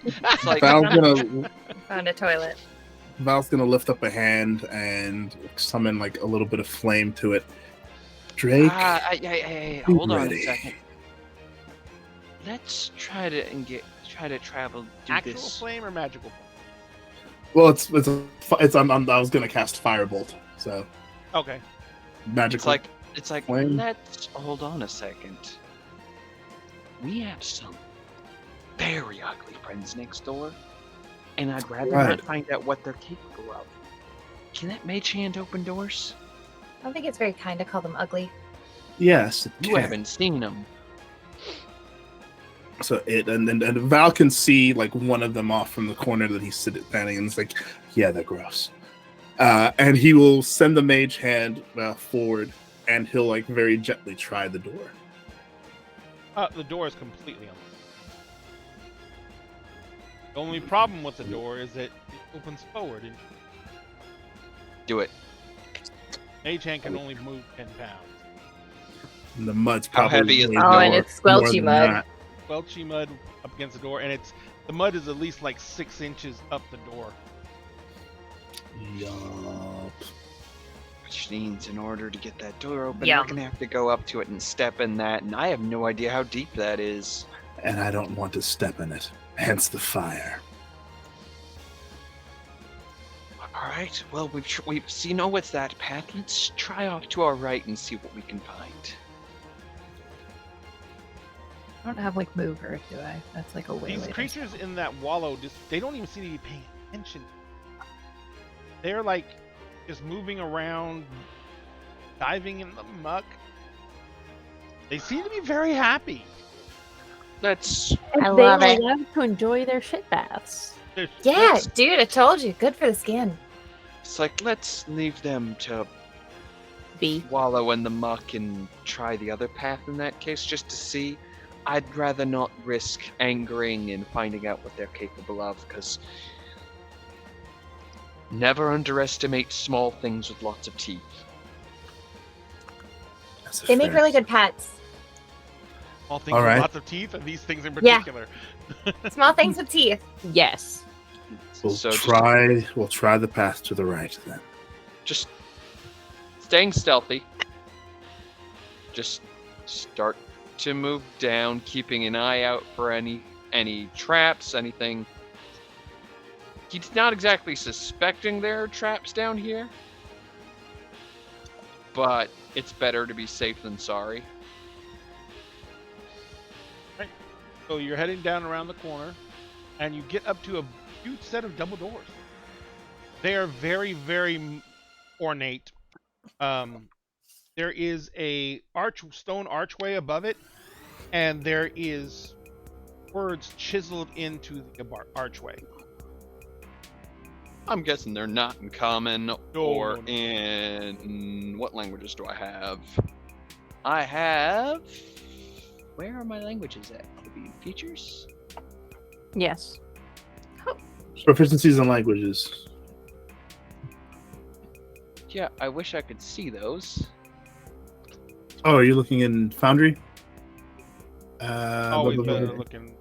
It's like Val's Found a toilet. gonna lift up a hand and summon like a little bit of flame to it. Drake, hey, be hold on a ready. second. Let's try to travel. Do Actual this. flame or magical flame? Well, I was gonna cast Firebolt, so Okay. magical. It's like. Flame. Let's hold on a second. We have some very ugly friends next door, and I'd rather Right. not find out what they're capable of. Can that mage hand open doors? I don't think it's very kind to call them ugly. Yes, it You can. haven't seen them. So and Val can see like one of them off from the corner that he's standing, and it's like, yeah, they're gross. And he will send the mage hand forward, and he'll like very gently try the door. The door is completely unlocked. The only problem with the door is that it opens forward, and Do it. mage hand can only move 10 pounds. And the mud's How probably heavy is way the Oh, and more- it's squelchy more than mud. that. Squelchy mud up against the door, and the mud is at least like 6 inches up the door. Yup. Which means in order to get that door open, Yum. we're gonna have to go up to it and step in that, and I have no idea how deep that is. And I don't want to step in it. Hence the fire. All right. Well, we've seen. Oh, what's that path? Let's try off to our right and see what we can find. I don't have like mover, do I? That's like a way. These later. creatures in that wallow, they don't even seem to be paying attention. They're like just moving around, diving in the muck. They seem to be very happy. Let's. I They love are it. allowed to enjoy their shit baths. Yeah, dude, I told you. Good for the skin. It's like let's leave them to B. wallow in the muck and try the other path in that case, just to see. I'd rather not risk angering and finding out what they're capable of, because never underestimate small things with lots of teeth. That's a They make fair- really good pets. All things All with right. lots of teeth, and these things in Yeah. particular. Small things with teeth. Yes. We'll So We'll try the path to the right then. just staying stealthy. Just start to move down, keeping an eye out for any traps, anything. He's not exactly suspecting there are traps down here, but it's better to be safe than sorry. So you're heading down around the corner, and you get up to a huge set of double doors. They are very, very ornate. There is a stone archway above it, and there is words chiseled into the archway. I'm guessing they're not in common or no. in what languages do I have? I have. Where are my languages at? Would it be in features? Yes. Proficiencies in languages. Yeah, I wish I could see those. Oh, are you looking in Foundry? Always better looking.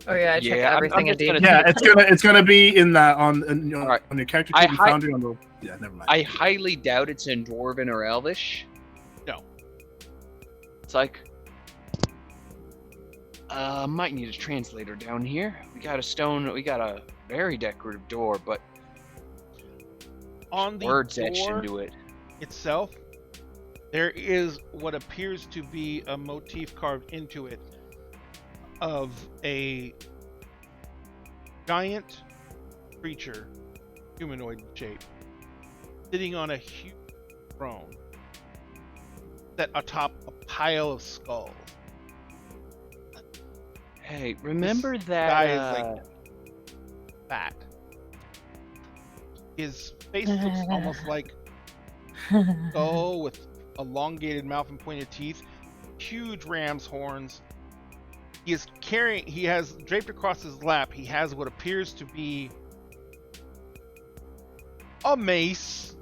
Oh yeah, I check Yeah, I'm everything just indeed. gonna- Yeah, it's gonna be in that on Alright. on your character I sheet in hi- Foundry on the. Yeah, never mind. I highly doubt it's in Dwarven or Elvish. No. It's like, might need a translator down here. We got a very decorative door, but On the words etched door into it. itself, there is what appears to be a motif carved into it of a giant creature, humanoid shape, sitting on a huge throne set atop a pile of skulls. Hey, remember This that? guy is like fat. His face looks almost like a skull with elongated mouth and pointed teeth, huge ram's horns. He has draped across his lap, he has what appears to be a mace,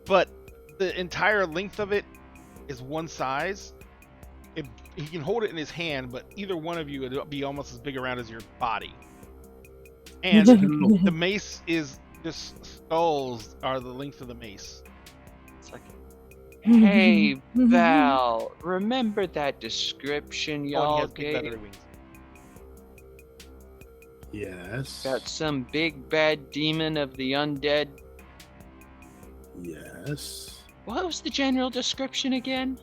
but the entire length of it is one size. He can hold it in his hand, but either one of you would be almost as big around as your body. And the mace is just skulls are the length of the mace. It's like, hey Val, remember that description Oh, and he y'all has big gave feathery wings. Yes. about some big bad demon of the undead? Yes. What was the general description again?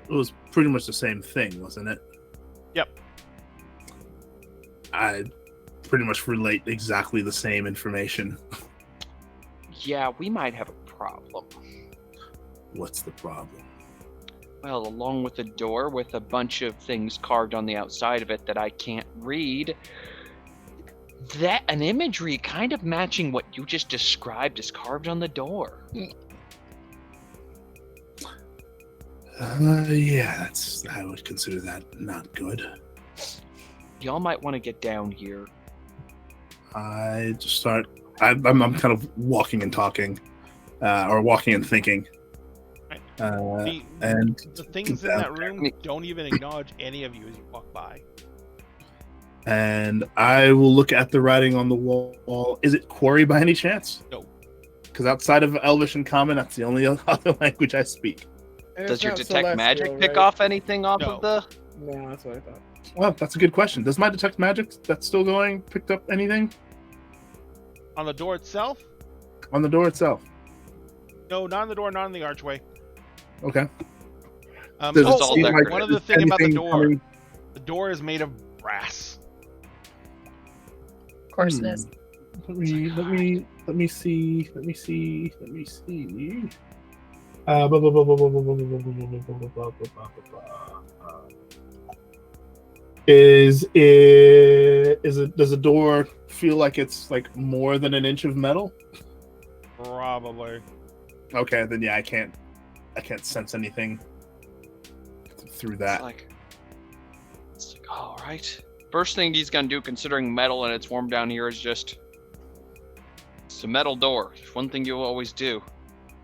It was pretty much the same thing, wasn't it? Yep. I pretty much relate exactly the same information. Yeah, we might have a problem. What's the problem? Well, along with the door with a bunch of things carved on the outside of it that I can't read, that an imagery kind of matching what you just described is carved on the door. Yeah, I would consider that not good. Y'all might want to get down here. I'm kind of walking and talking, or walking and thinking. And The things in that room don't even acknowledge any of you as you walk by. And I will look at the writing on the wall. Is it Quarry by any chance? No. Because outside of Elvish and Common, that's the only other language I speak. And Does it's your not detect celestial, magic pick right? off anything off No. of the? No, that's what I thought. Well, that's a good question. Does my detect magic that's still going picked up anything On the door itself? on the door itself? No, not on the door, not on the archway. Okay. it Does all seem decorative? one other thing about the anything door. coming- The door is made of brass. Of course it is. Let me see. Does the door feel like it's like more than an inch of metal? Probably. Okay, then yeah, I can't sense anything through that. It's like, all right. First thing he's gonna do, considering metal and it's warm down here, is it's a metal door. It's one thing you'll always do.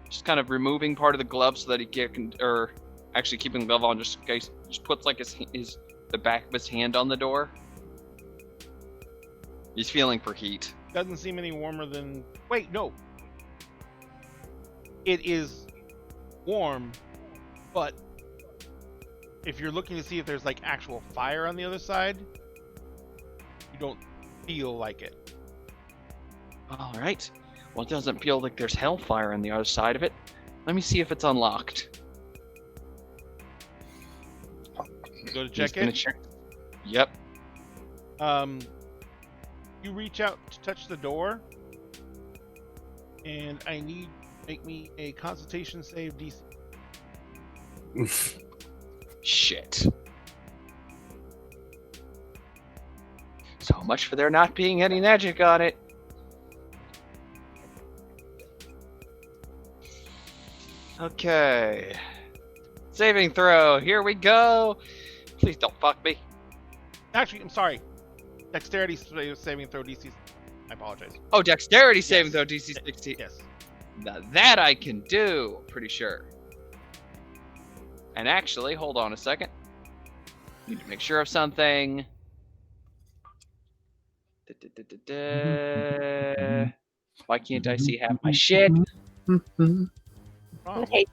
Just kind of removing part of the glove so that he can, or actually keeping the glove on just in case. Just puts like the back of his hand on the door. He's feeling for heat. Doesn't seem any warmer than. Wait, no. It is warm, but if you're looking to see if there's like actual fire on the other side, you don't feel like it. All right. Well, it doesn't feel like there's hellfire on the other side of it. Let me see if it's unlocked. Go to He's check gonna it. check. Yep. You reach out to touch the door, and I need make me a Constitution save DC. Shit. So much for there not being any magic on it. Okay. Saving throw. Here we go. Please don't fuck me. Actually, I'm sorry. Dexterity saving throw DC. I apologize. Oh, dexterity saving Yes. throw DC 16. Yes. Now that I can do, pretty sure. And actually, hold on a second. Need to make sure of something. Why can't I see half my shit? Oh, Okay.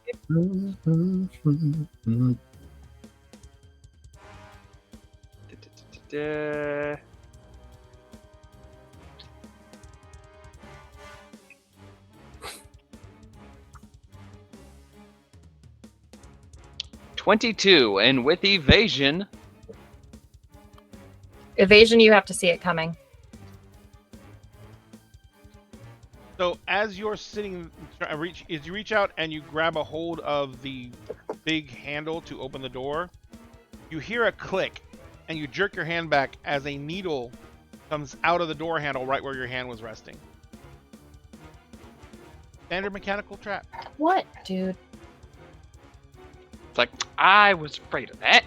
$22, and with evasion, Evasion, you have to see it coming. So as you're sitting, as you reach out and you grab a hold of the big handle to open the door, you hear a click, and you jerk your hand back as a needle comes out of the door handle right where your hand was resting. Standard mechanical trap. What, dude? it's like, I was afraid of that.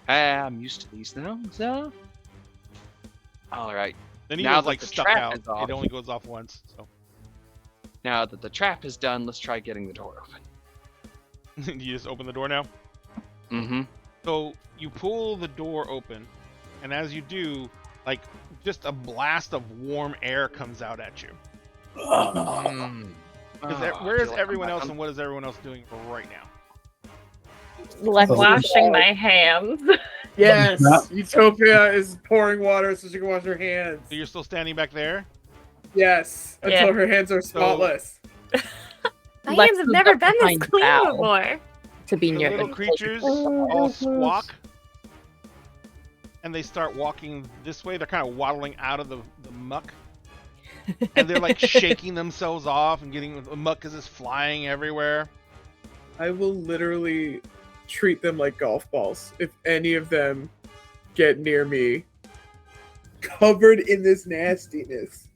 I'm used to these things, though. All right. The Now needle's that like the stuck trap out. is off. It only goes off once. So Now that the trap is done, let's try getting the door open. you just open the door now. Mm-hmm. So you pull the door open, and as you do, like just a blast of warm air comes out at you. Where is everyone else, and what is everyone else doing right now? Like washing my hands. Yes, Yeah. Utopia is pouring water so she can wash her hands. So you're still standing back there? Yes, Yeah. until her hands are spotless. My Let's hands have move never up been this behind clean Val. before. To be The near little the creatures all squawk, and they start walking this way. They're kind of waddling out of the muck, and they're like shaking themselves off and getting the muck is just flying everywhere. I will literally treat them like golf balls if any of them get near me, covered in this nastiness.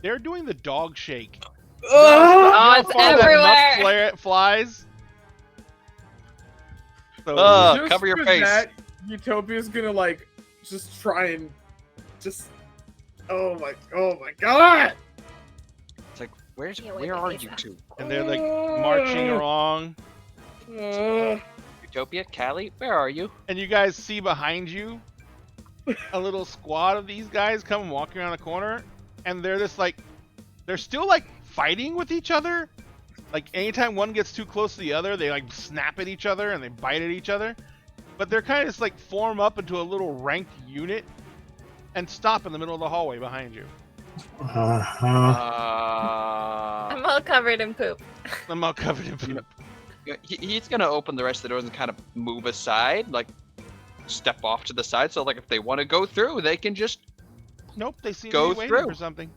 They're doing the dog shake. Ugh! Oh, it's How far that muck everywhere. flies. So Just cover your for face. That, Utopia's gonna like just try and just. Oh my god! It's like, where Can't wait are to you taste that. two? and they're like marching along, Utopia, Callie, where are you? and you guys see behind you a little squad of these guys come walking around the corner, and they're just like, they're still like fighting with each other. Like anytime one gets too close to the other, they like snap at each other and they bite at each other. But they're kind of just like form up into a little ranked unit and stop in the middle of the hallway behind you. Uh-huh. I'm all covered in poop. I'm all covered in poop. He's gonna open the rest of the doors and kind of move aside, like step off to the side. So like if they want to go through, they can just Nope, they seem Go to be waiting through. for something.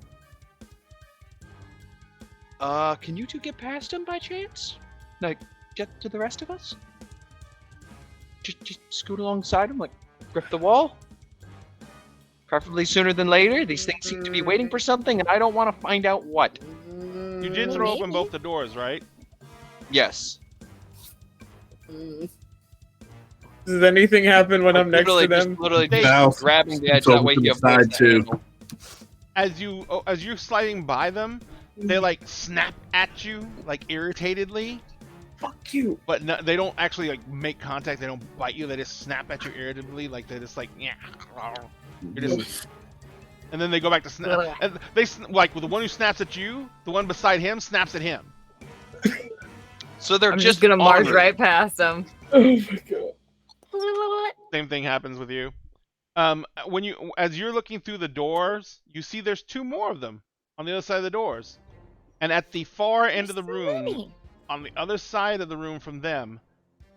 Can you two get past him by chance? Like, get to the rest of us? Just scoot alongside him, like, grip the wall? Preferably sooner than later. These things seem to be waiting for something, and I don't want to find out what. You did throw open both the doors, right? Yes. Does anything happen when I'm next to Literally them? just literally They- just grabbing the edge. It's over That way to you the have side, both too. handle. As you're sliding by them, they like snap at you like irritatedly, Fuck you. but no, they don't actually like make contact. They don't bite you. They just snap at you irritably, like they're just like yeah. You're just, and then they go back to snap. And they like the one who snaps at you, the one beside him snaps at him. So they're I'm just gonna en march route. right past them. Oh my god. Same thing happens with you. When you as you're looking through the doors, you see there's two more of them on the other side of the doors, and at the far end of the room, on the other side of the room from them,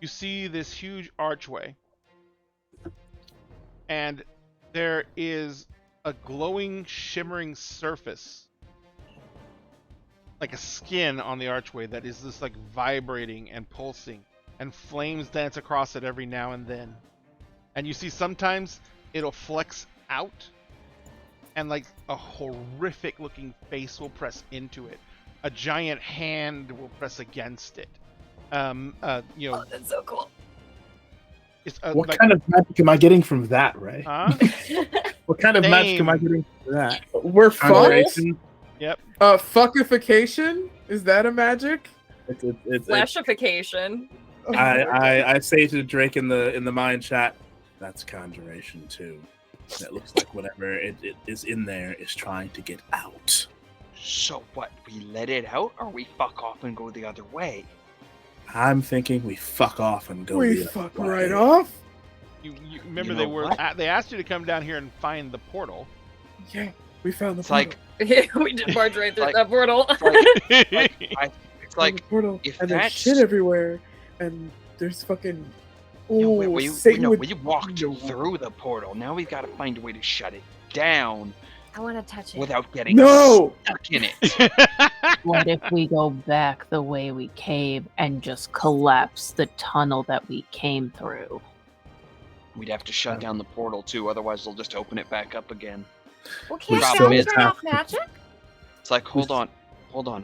you see this huge archway, and there is a glowing, shimmering surface, like a skin on the archway that is just like vibrating and pulsing, and flames dance across it every now and then. And you see sometimes it'll flex out, and like a horrific looking face will press into it. A giant hand will press against it. You know, Oh, that's so cool. it's What like, kind of magic am I getting from that, Ray? huh? What kind of magic am I Same. getting from that? We're fucked. Conjuration? Yep. Fuckification? Is that a magic? It's Flashification. I say to Drake in the mind chat, that's conjuration too. That looks like whatever it is in there is trying to get out. So what? We let it out, or we fuck off and go the other way? I'm thinking we fuck off and go. We the other fuck way. right off? You remember You they know were what? they asked you to come down here and find the portal. Yeah, we found the It's like, We did barge right through Like- that portal. it's Found like, the portal, if and there's that's- shit everywhere, and there's fucking. you know, Ooh, we Satan would- we walked through the portal. Now we've got to find a way to shut it down I want to touch it. without getting No! stuck in it. What if we go back the way we came and just collapse the tunnel that we came through? We'd have to shut down the portal too, otherwise they'll just open it back up again. Well, can't Problem you is- turn off magic? It's like, hold on,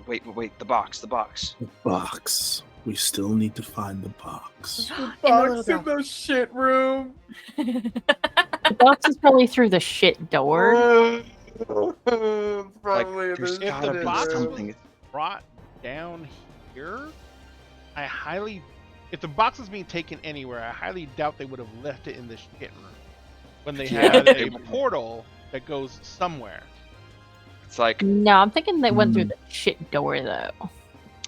wait, the box. The box. We still need to find the box. In the Box little in the shit room. The box is probably through the shit door. Like, Probably there's this gotta the be box- something. Brought down here, if the box is being taken anywhere, I highly doubt they would have left it in the shit room when they Yeah, had they a wouldn't. portal that goes somewhere. It's like, No, I'm thinking they went through the shit door though.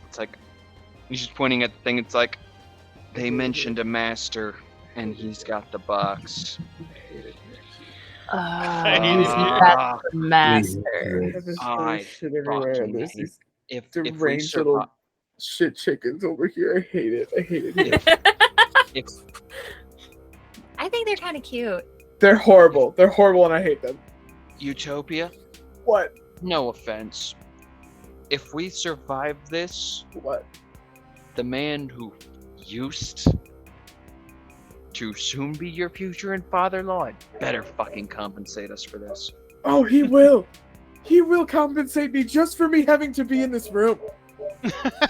it's like, he's just pointing at the thing. It's like, they mentioned a master, and he's got the box. hate it. Ah, That's the master. There's I shit everywhere. fucking There's hate these if we deranged little survive, shit chickens over here. I hate it. I hate it. if I think they're kind of cute. They're horrible. They're horrible, and I hate them. Utopia, What? no offense, if we survive this, What? the man who used to soon be your future and father-in-law better fucking compensate us for this. Oh, he will. He will compensate me just for me having to be in this room.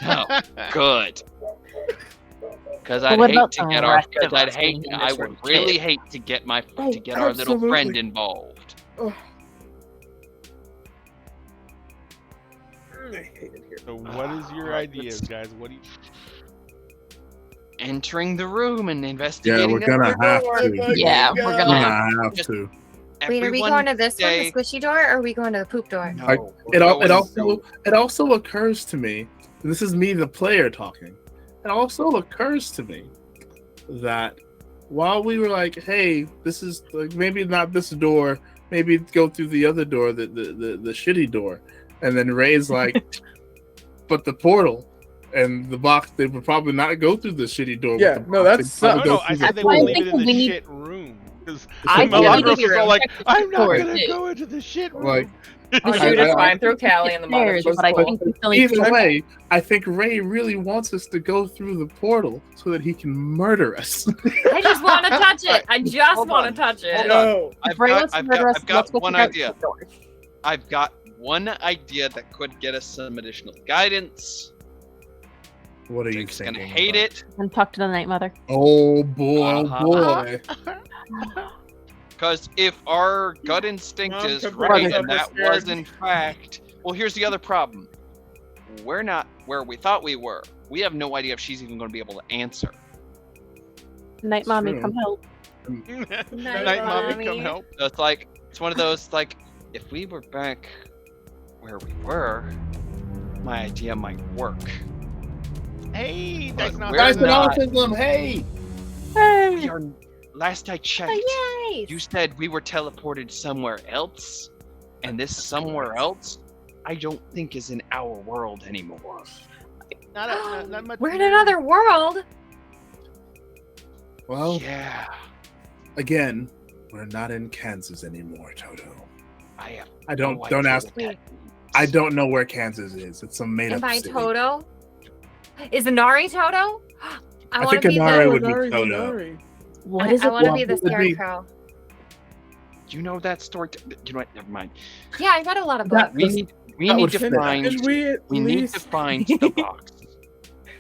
No, good. Because But I'd what hate about to the get our. rest Because of I'd us hate. being in I this would room, really too? hate to get my Oh, to get our little absolutely. friend involved. Oh. I hate it here. So what is your ideas, guys? What do you? Entering the room and Yeah, investigating. we're gonna every have door. to. Yeah, we're We're gonna gonna have Just- to. Wait, are we Everyone going to this one, stay- the squishy door, or are we going to the poop door? No, Like, we're going It also occurs to me. And this is me, the player, talking. It also occurs to me that while we were like, "Hey, this is like maybe not this door, maybe go through the other door, the shitty door," and then Ray's like, "But the portal." And the box, they would probably not go through the shitty door. Yeah, with the no, box. that's They'd No, probably no, go I through said the they I would portal. leave it think in the we need- shit room. Because I think we Milagros need was to all like, check the "I'm not door, gonna too. go into the shit room." Like, The I- shoot is I- fine. Throw Callie in the mud. Stairs, She's but I cool. think we still need either to way, I think Ray really wants us to go through the portal so that he can murder us. I just want to touch it. I just Hold want on. to touch it. Hold No. I've Ray got, wants to I've murder got, us, I've got let's go one check out idea. the door. I've got one idea that could get us some additional guidance. What are you Jake's gonna thinking? hate about? it. And talk to the Night Mother. Oh boy! Oh Uh-huh. boy! Because if our gut instinct I'm is completely right and that scared. was in fact, well, here's the other problem. We're not where we thought we were. We have no idea if she's even going to be able to answer. Night It's Mommy, true. come help. Night, mommy, come Mommy. help. So it's like it's one of those like if we were back where we were, my idea might work. Hey, But that's not we're Guys, not- autism! Hey! We are, last I checked, Oh, yay! you said we were teleported somewhere else, and this somewhere else, I don't think is in our world anymore. not much. We're in another world. Well, Yeah, again, we're not in Kansas anymore, Toto. I have. I don't no don't idea ask. what that means. I don't know where Kansas is. It's some made Am up I city. Toto? Is Inari Toto? I want think to be Inari the. would be Inari's Toto. Inari. What is I it? want to Well, be the it would be- scarecrow. You know that story? You know what? Never mind. Yeah, I read a lot of That- books. We That need would to fit. find. Can we at We need least to find the box.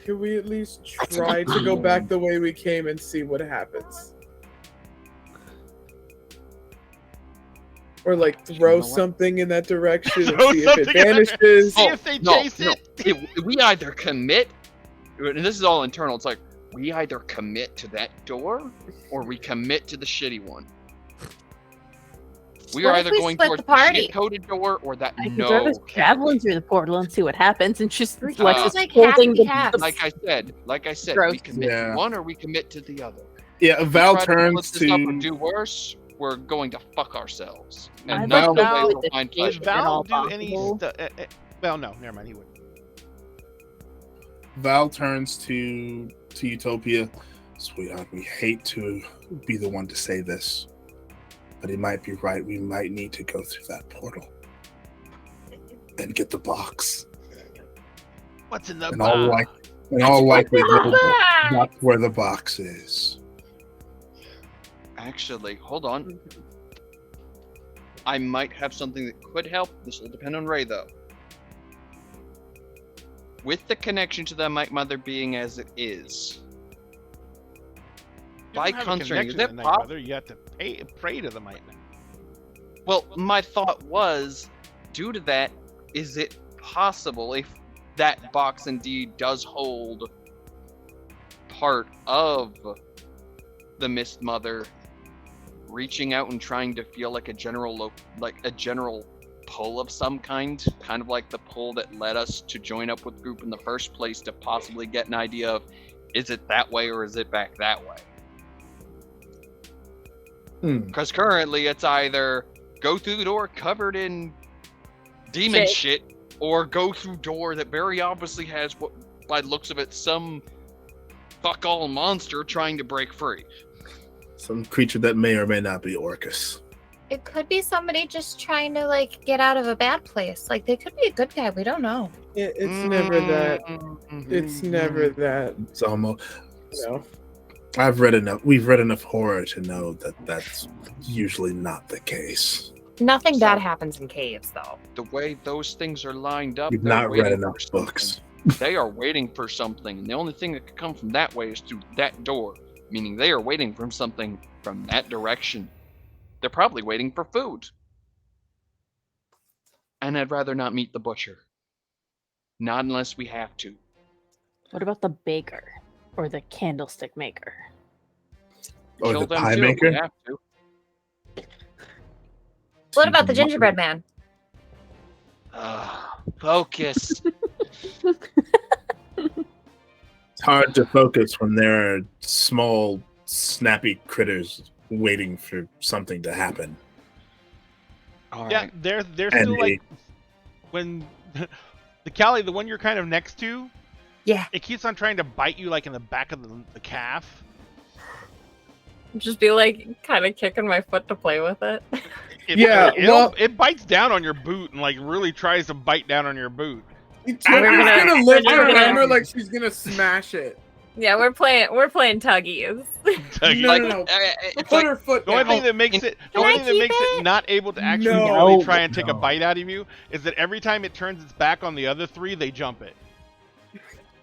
can we at least try to go back the way we came and see what happens? Or like throw You know what? something in that direction and Throw see if it something in that vanishes. See if they chase it. We either commit, and this is all internal. It's like we either commit to that door or we commit to the shitty one. We What are if either we going split towards the party? the coded door or that I could no. throw us can't traveling be. through the portal and see what happens, and just We're Lex just is like holding the, half-half. the Like I said, Gross. we commit Yeah. to one or we commit to the other. Yeah, We Val try to turns split this up or to. do worse. We're going to fuck ourselves, I and Val- not the way Val- we'll find Would pleasure. If at all Val do any possible. stuff? Well, no, never mind. He wouldn't. Val turns to Utopia. Sweetheart, we hate to be the one to say this, but he might be right. We might need to go through that portal and get the box. What's in the In all, box? in all likelihood, Ah! that's where the box is. Actually, hold on. I might have something that could help. This will depend on Ray, though. With the connection to the Night Mother being as it is, You by don't have a conjuring, connection is to it the Night pop- Mother, you have to pray to the Night Mother. well, my thought was, due to that, is it possible if that box indeed does hold part of the Mist Mother reaching out and trying to feel like a general pull of some kind of like the pull that led us to join up with group in the first place, to possibly get an idea of, is it that way or is it back that way? Because currently it's either go through the door covered in demon shit, or go through door that very obviously has, what by the looks of it, some fuck all monster trying to break free. Some creature that may or may not be Orcus. It could be somebody just trying to like get out of a bad place. Like they could be a good guy. We don't know. It's never that. Mm-hmm. It's never that. It's almost. No. I've read enough. We've read enough horror to know that that's usually not the case. Nothing bad happens in caves, though. The way those things are lined up, We've they're not read waiting enough for something. books. They are waiting for something, and the only thing that could come from that way is through that door. Meaning they are waiting for something from that direction. They're probably waiting for food. And I'd rather not meet the butcher. Not unless we have to. What about the baker or the candlestick maker? Or Kill the them pie too if maker? we have to. What about the gingerbread man? Focus. It's hard to focus when there are small, snappy critters waiting for something to happen. All Yeah, right. they're And still like when the Callie, the one you're kind of next to. Yeah. It keeps on trying to bite you like in the back of the calf. Just be like kind of kicking my foot to play with it. Yeah, well- it bites down on your boot and like really tries to bite down on your boot. She's We're gonna gonna- lift we're her gonna- hammer like she's gonna smash it. Yeah, we're playing tuggies. No, Like, no, no. it's Put like, her foot The only down. thing that makes it the Can I only thing that keep makes it it? not able to actually No. really try and take a No. bite out of you is that every time it turns its back on the other three, they jump it.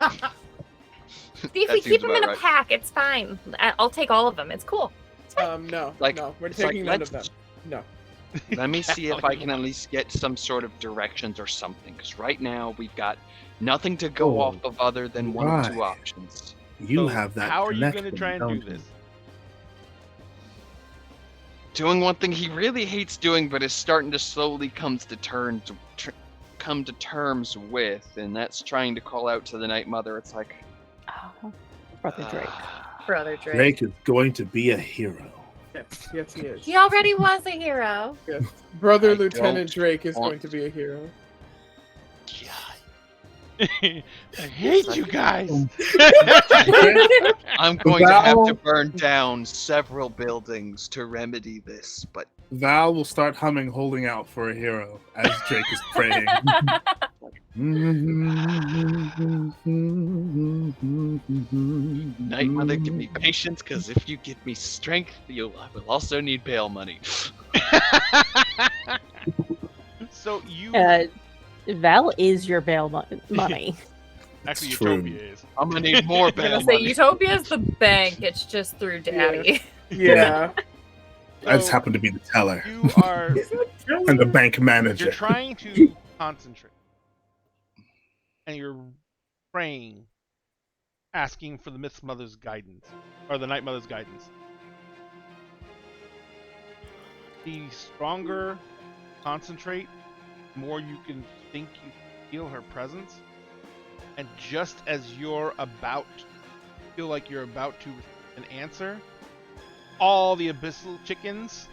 See, if That we seems keep them in about a right. pack, it's fine. I'll take all of them. It's cool. No, Like- no, we're it's like, taking none of them. let's- No. Let me see if I can at least get some sort of directions or something. Because right now we've got nothing to go Oh, off of other than one of two why? options. You So have that. How are you going to connection, try and don't do you? this? Doing one thing he really hates doing, but is starting to slowly come to terms with, and that's trying to call out to the Night Mother. It's like, Oh, Brother Drake. Brother Drake. Drake is going to be a hero. Yes, he is. He already was a hero. Yes. Brother I Lieutenant don't Drake is want- going to be a hero. God. I hate you guys. I'm going to have to Val- burn down several buildings to remedy this, but Val will start humming "Holding Out for a Hero" as Drake is praying. Night Mother, give me patience, because if you give me strength, I will also need bail money. So you Val is your bail money. actually It's true. Utopia is. I'm gonna need more I'm bail gonna say money. Utopia's the bank. It's just through Daddy. Yeah. I just So happen to be the teller you are and the bank you're manager. trying to concentrate, and you're praying, asking for the Myth Mother's guidance or the Night Mother's guidance. The stronger you concentrate, the more you can think you feel her presence. And just as you're about to feel like you're about to receive an answer, all the abyssal chickens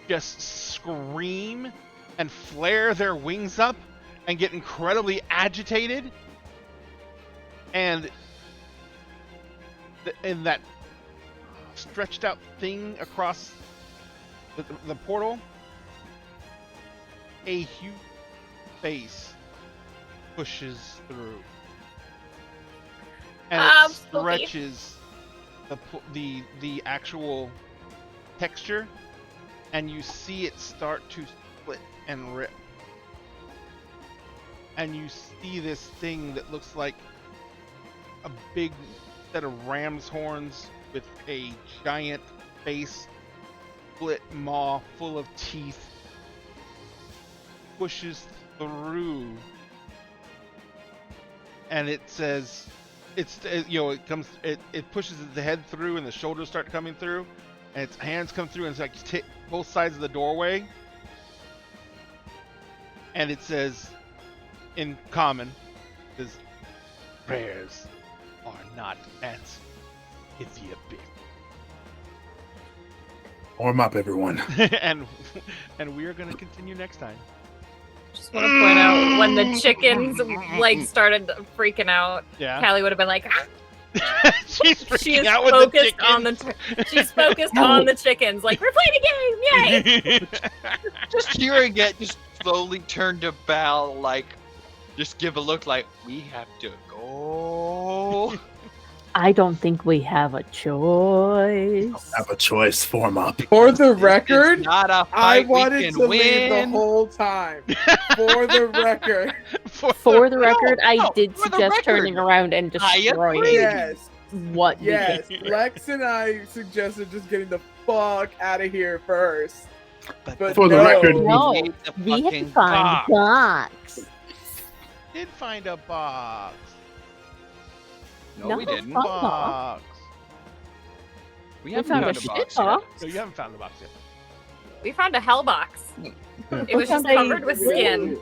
just scream and flare their wings up and get incredibly agitated. And in that stretched out thing across the portal, a huge face pushes through, and it Spooky. stretches the actual texture, and you see it start to split and rip, and you see this thing that looks like a big set of ram's horns with a giant face, split maw full of teeth, pushes through, and it says, it pushes the head through, and the shoulders start coming through, and its hands come through, and it's like both sides of the doorway, and it says, in common, it says, prayers are not answered in the abyss. Warm up, everyone. and we are going to continue next time. Just want to point out when the chickens like started freaking out, Yeah. Callie would have been like, "Ah." She's freaking She is out with focused the on the she's focused on the chickens. Like, we're playing a game, yay! Just hearing it just slowly turn to Val, like, just give a look like, we have to go. I don't think we have a choice. Have a choice. Form up. For the It's record, not a I fight wanted we can to leave the win. whole time. For the record. For the record, I no, did for the suggest record. turning around and I destroying agree. Yes. what we Yes. did. Lex and I suggested just getting the fuck out of here first. But For the no. record, No, need the we have to fucking find box. box. Did find a box. No, we No, didn't. fuck. Box. We We haven't found found a a shit box box. yet. No, you haven't found the box yet. We found a hell box. It We was just found a- covered with skin.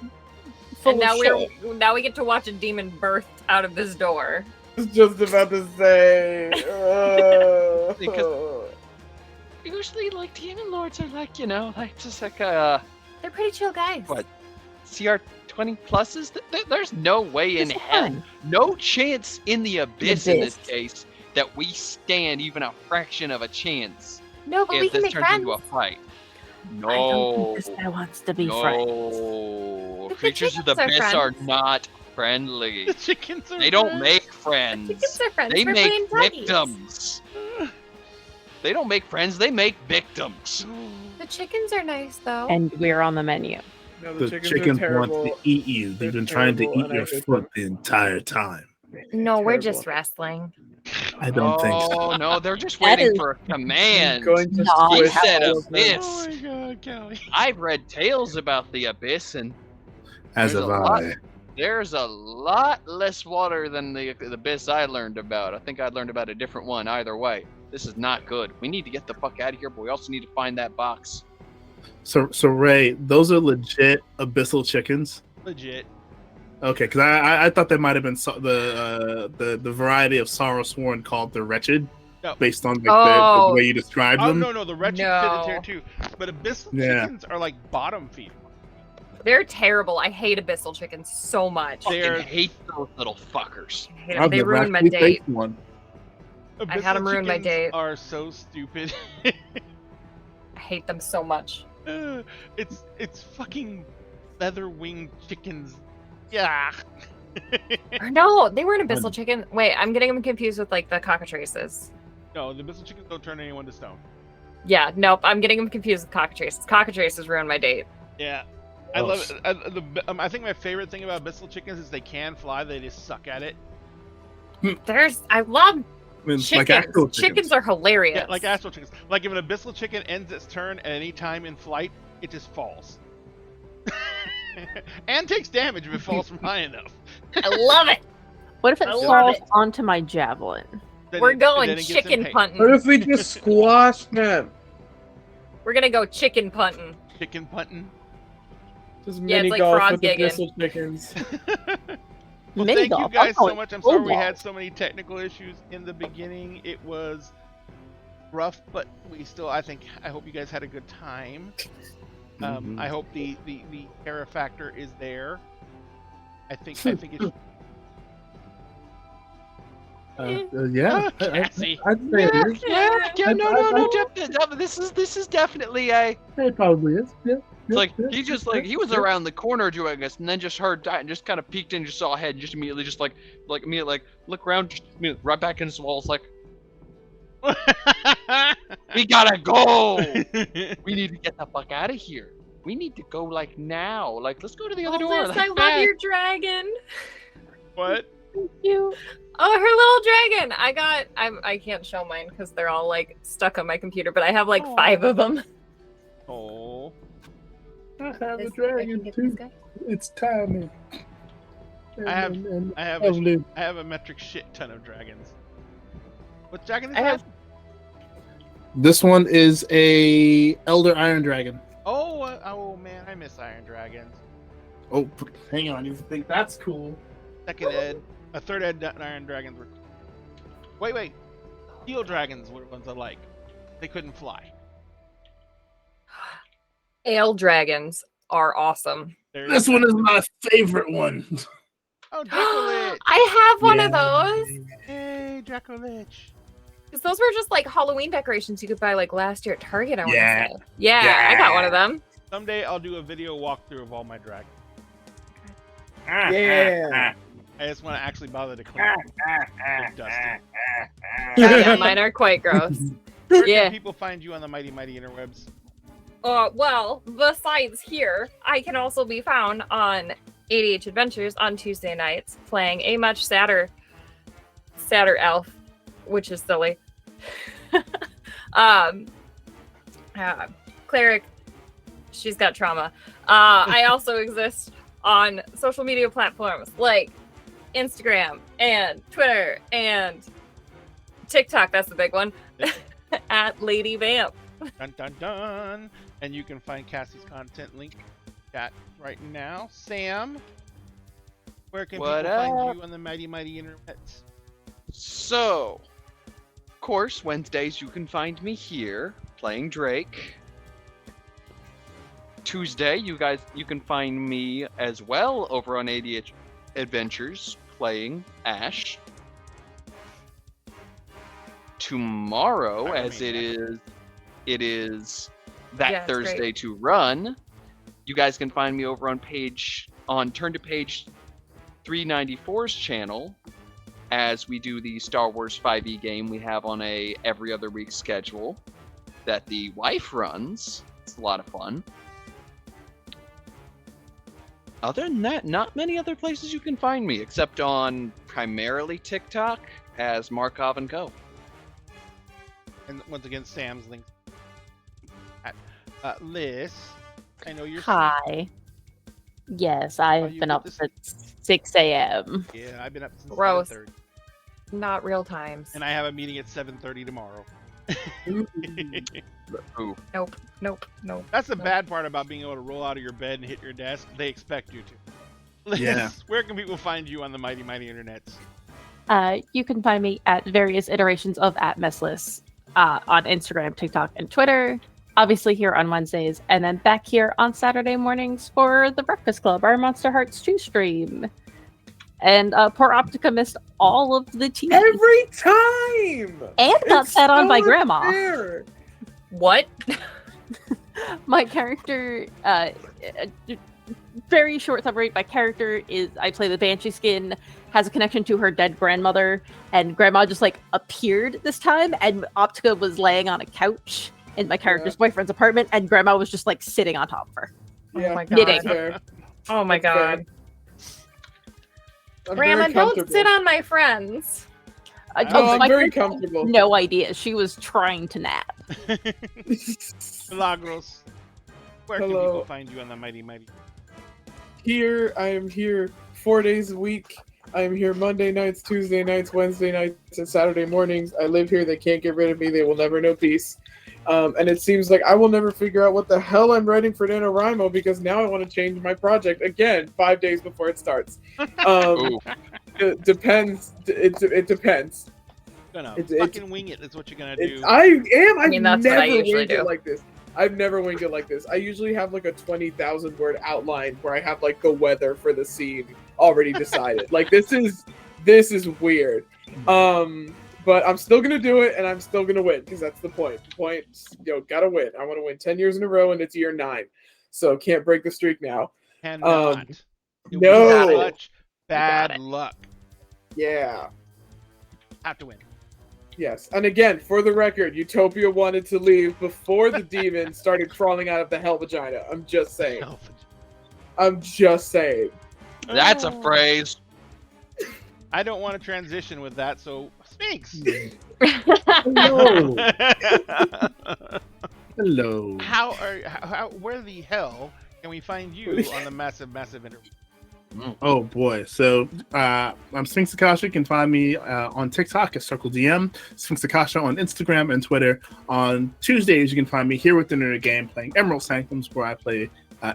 Full And now of we're shit. now we get to watch a demon birthed out of this door. I was just about to say. Because- Usually, like, demon lords are like, like just like They're pretty chill guys. What? CR 20 pluses. There's no way in It's hell, fun. no chance in the abyss in this abyss. case that we stand even a fraction of a chance No, but we if can this make turns friends. into a fight. I don't No, think this guy wants to be friends. no. But the Creatures of the chickens are abyss are friends. not friendly. The chickens are They don't friends. make Chickens friends. are friends. They We're make playing doggies. victims. They don't make friends. They make victims. The chickens are nice though. And we're on the menu. No, the chickens chickens are want terrible. to eat you. They've been trying to terrible, eat and I your hate foot them. the entire time. No, we're just Terrible. wrestling. I don't think so. Oh no, they're just That waiting is for a command. I'm going to Not He squish said all of them. abyss. Oh my god, Kelly. I've read tales about the abyss, and As There's have a lot. I. there's a lot less water than the abyss I learned about. I think I learned about a different one. Either way, this is not good. We need to get the fuck out of here, but we also need to find that box. So Ray, those are legit abyssal chickens. Legit. Okay, because I thought they might have been the variety of Sorrow Sworn called the Wretched, No. based on like, Oh. the way you described Oh them. no, the wretched No. fit in here too. But abyssal Yeah. chickens are like bottom feeders. They're terrible. I hate abyssal chickens so much. I They're- fucking hate those little fuckers. I hate 'em. I've They never ruined my actually date. faced one. I had 'em Abyssal ruin my chickens date. Are so stupid. I hate them so much. It's fucking leather winged chickens. Yeah. Or no, they weren't abyssal chicken. Wait, I'm getting them confused with like the cockatrices. No, the abyssal chickens don't turn anyone to stone. Yeah, nope, I'm getting them confused with cockatrices. Cockatrices ruined my date. Yeah. I love it. I think my favorite thing about abyssal chickens is they can fly. They just suck at it. I love I mean, chickens. like actual Chickens are hilarious. Yeah, like astral chickens. Like if an abyssal chicken ends its turn at any time in flight, it just falls. And takes damage if it falls from high enough. I love it. What if it I love falls it. onto my javelin? Then We're it- going then it gets chicken impaled. What punting. if we just squash them? We're gonna go chicken punting. Chicken punting. Just Yeah, it's mini like golf frog with the gigging. abyssal chickens. Well, Mini thank you golf. guys I'm so much. I'm full sorry we ball. had so many technical issues in the beginning. It was rough, but I hope you guys had a good time. I hope the terror factor is there. I think it's Yeah. Cassie. I'd say it is. No. This is definitely a. It probably is. Yeah. It's like he was around the corner doing us, and then just heard that and just kind of peeked in, just saw a head, and just immediately look around, just immediately right back into the walls, like we gotta go. We need to get the fuck out of here. We need to go like now. Like let's go to the other door. Liz, like, I love fast. your dragon. What? Thank you. Oh, her little dragon. I can't show mine because they're all like stuck on my computer, but I have like 5 of them. Oh. I have a This- I can dragon get this too. guy. It's tiny. I have- And I have lovely. I have a metric shit ton of dragons. What dragon is I that? have- This one is a Elder Iron Dragon. Oh man, I miss Iron Dragons. Oh, hang on. You think that's cool? Second ed, a third ed Iron Dragons were. Wait. Steel Dragons were ones I like. They couldn't fly. Ale dragons are awesome. This one is my favorite one. Oh, Dracolich! I have one of those. Hey, Dracolich. Because those were just like Halloween decorations you could buy like last year at Target. I want to Yeah. say. Yeah, I got one of them. Someday I'll do a video walkthrough of all my dragons. Yeah. I just want to actually bother to clean them. They're dusty. Yeah, mine are quite gross. Where Yeah. can people find you on the mighty interwebs? Well, besides here, I can also be found on ADH Adventures on Tuesday nights, playing a much sadder elf, which is silly. Cleric, she's got trauma. I also exist on social media platforms like Instagram and Twitter and TikTok. That's the big one. At Lady Vamp. Dun dun dun! And you can find Cassie's content link chat right now. Sam, where can What people find up? you on the mighty internets? So, of course, Wednesdays you can find me here playing Drake. Tuesday, you can find me as well over on ADH Adventures playing Ash. Tomorrow, I as mean, it is that Yeah, it's Thursday great. to run. You guys can find me over on Turn to Page 394's channel as we do the Star Wars 5e game we have on a every other week schedule that the wife runs. It's a lot of fun. Other than that, not many other places you can find me except on primarily TikTok as Markov and Co. And once again, Sam's link. Liz, I know you're. Hi. Yes, Oh, I've you been get up this- since 6 a.m. Yeah, I've been up since Gross. 7:30, Not real times. and I have a meeting at 7:30 tomorrow. Ooh. Nope. That's the bad part about being able to roll out of your bed and hit your desk. They expect you to. Liz, Yeah. where can people find you on the mighty internets? You can find me at various iterations of @Messless on Instagram, TikTok, and Twitter. obviously here on Wednesdays, and then back here on Saturday mornings for the Breakfast Club, our Monster Hearts 2 stream. And poor Optica missed all of the tea. Every time! And got It's sat on so by Grandma. unfair. What? My character, very short summary, my character is, I play the Banshee skin, has a connection to her dead grandmother, and Grandma just, like, appeared this time, and Optica was laying on a couch in my character's boyfriend's apartment, and Grandma was just, like, sitting on top of her. Yeah, Oh my that's God. fair. Oh my That's fair. god. I'm Grandma, very don't comfortable. sit on my friends. Oh, I'm my very character had comfortable. no idea. She was trying to nap. Milagros, where can Hello. people find you on the Mighty Mighty? Here, I am here 4 days a week. I am here Monday nights, Tuesday nights, Wednesday nights, and Saturday mornings. I live here. They can't get rid of me. They will never know peace. And it seems like I will never figure out what the hell I'm writing for NaNoWriMo because now I want to change my project again 5 days before it starts. Ooh. It depends. It depends. Gonna It's- fucking wing it. That's what you're gonna do. I am. I've mean, that's what never I usually winged do. it like this. I've never winged it like this. I usually have like a 20,000 word outline where I have like the weather for the scene already decided. Like this is weird. But I'm still gonna do it and I'm still gonna win because that's the point. The point, gotta win. I want to win 10 years in a row and it's year 9, so can't break the streak now. Cannot. It would be no. such bad it. luck. Yeah. Have to win. Yes. And again, for the record, Utopia wanted to leave before the demon started crawling out of the hell vagina. I'm just saying. I'm just saying. That's a phrase. I don't want to transition with that, so Sphinx. Hello. Hello. How where the hell can we find you on the massive interview? Oh boy. So I'm Sphinx Akasha. You can find me on TikTok at Circle DM, Sphinx Akasha on Instagram and Twitter. On Tuesdays, you can find me here with Dinner Game playing Emerald Sanctums, where I play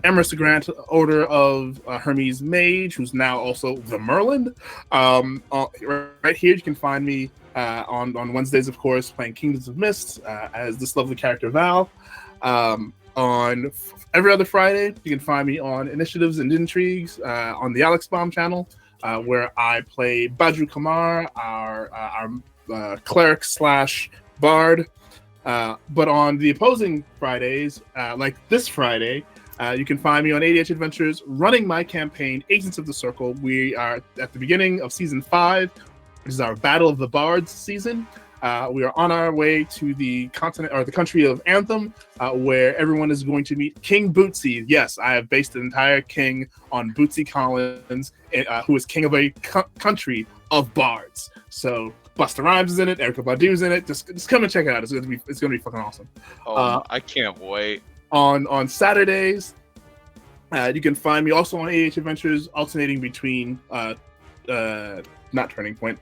Emerald Grant, Order of Hermes Mage, who's now also the Merlin. Right here, you can find me on Wednesdays, of course, playing Kingdoms of Mist as this lovely character Val. On every other Friday, you can find me on Initiatives and Intrigues on the Alex Bomb channel, where I play Badru Kamar, our cleric / bard. But on the opposing Fridays, like this Friday, you can find me on ADH Adventures running my campaign, Agents of the Circle. We are at the beginning of Season 5, which is our Battle of the Bards season. We are on our way to the continent or the country of Anthem, where everyone is going to meet King Bootsy. Yes, I have based an entire king on Bootsy Collins, who is king of a country of bards. So Busta Rhymes is in it, Erykah Badu's in it. Just come and check it out. It's gonna be fucking awesome. Oh, I can't wait. On Saturdays, you can find me also on AH Adventures, alternating between not Turning Point,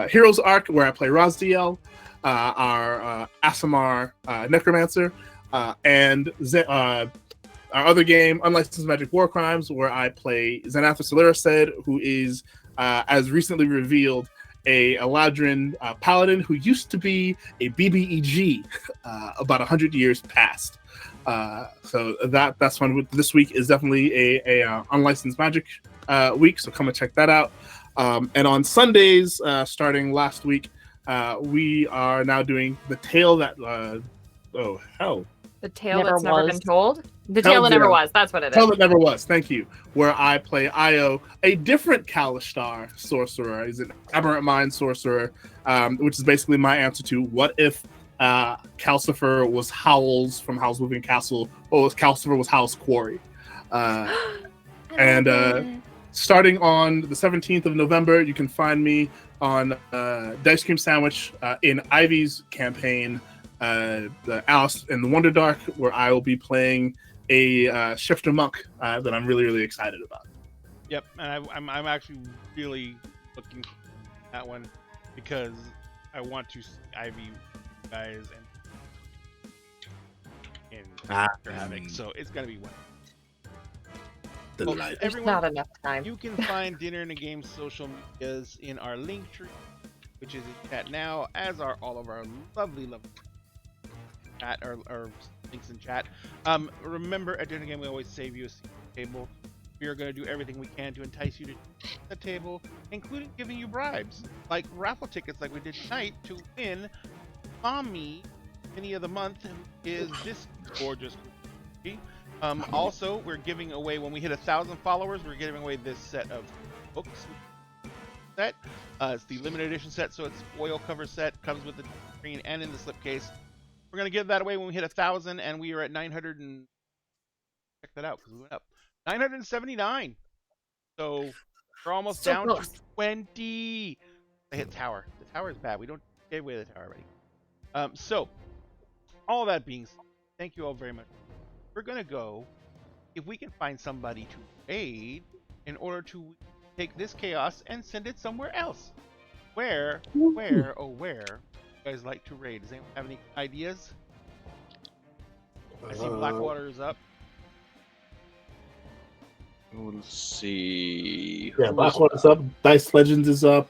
Heroes Arc, where I play Razdiel, our Asimar Necromancer, and our other game, Unlicensed Magic War Crimes, where I play Xanathar Solaricid, who is, as recently revealed, a Eladrin paladin who used to be a BBEG about 100 years past. So that's fun. This week is definitely a unlicensed magic week, so come and check that out. And on Sundays, starting last week, we are now doing the tale that The tale Never that's never was. been told. The tale that never was. That's what it is. Tale that never was. Thank you. Where I play Io, a different Kalishtar sorcerer. He's an aberrant mind sorcerer, which is basically my answer to what if Calcifer was Howl's from Howl's Moving Castle, or Calcifer was Howl's quarry. And starting on the 17th of November, you can find me on Dice Cream Sandwich in Ivy's campaign, the Alice in the Wonderdark, where I will be playing a shifter monk that I'm really, really excited about. Yep, and I'm actually really looking for that one because I want to see Ivy guys and Havoc, so it's gonna be one. Well, Delight. There's everyone, not enough time. you can find Dinner and a Game social medias in our link tree, which is in chat now, as are all of our lovely chat or links in chat. Remember, at the end of the game, we always save you a seat at the table. We are going to do everything we can to entice you to the table, including giving you bribes, like raffle tickets like we did tonight to win Mommy Mini of the Month, who is this gorgeous cookie. Also, we're giving away, when we hit 1,000 followers, we're giving away this set of books. It's the limited edition set, so it's foil cover set, comes with the screen and in the slipcase. We're going to give that away when we hit 1,000, and we are at 900 and... Check that out, because we went up. 979! So, we're almost down close. to 20! I hit tower. The tower is bad. We don't give away the tower already. So, all that being said, thank you all very much. We're going to go, if we can find somebody to raid, in order to take this chaos and send it somewhere else. Where you guys like to raid? Does anyone have any ideas? I see Blackwater is up. Let's see. Yeah, Blackwater's up. Dice Legends is up.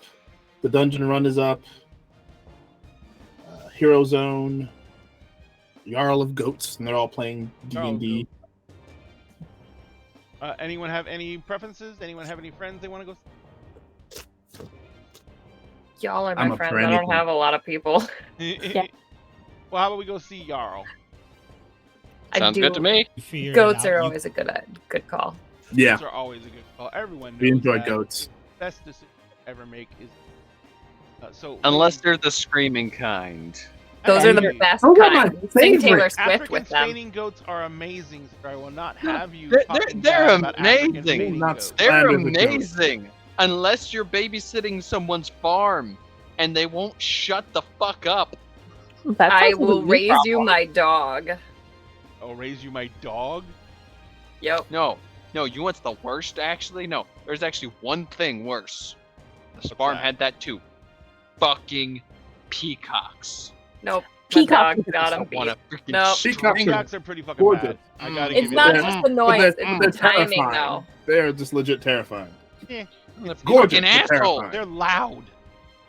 The Dungeon Run is up. Hero Zone. Jarl of Goats, and they're all playing D&D. Anyone have any preferences? Anyone have any friends they want to go? Y'all are I'm my up friends. for I don't anything. have a lot of people. Well, how about we go see Jarl? I Sounds do. good to me. Goats are always a good call. Yeah, Goats are always a good call. Everyone knows we enjoy that. goats. The best decision you ever make is Unless they're the screaming kind. Those are the best Those are my kind. Sing Taylor favorite. Swift African with them. spaining goats are amazing, sir. I will not have you. They're- talking they're bad about African amazing. spaining Not goats. They're Slander the goat. amazing. Unless you're babysitting someone's farm and they won't shut the fuck up. That I sounds like a will new raise you problem. my dog. I'll raise you my dog. Yep. No, you know what's the worst actually? No, there's actually one thing worse. This farm that? had that too. Fucking peacocks. Nope. Peacock My dog got I him beat. wanna freaking No. Peacocks are Peacocks are pretty fucking gorgeous. bad. I gotta It's give you not that. just the noise, they're it's the timing terrifying. though. They're just legit terrifying. The Gorgeous, fucking but asshole. terrifying. They're loud.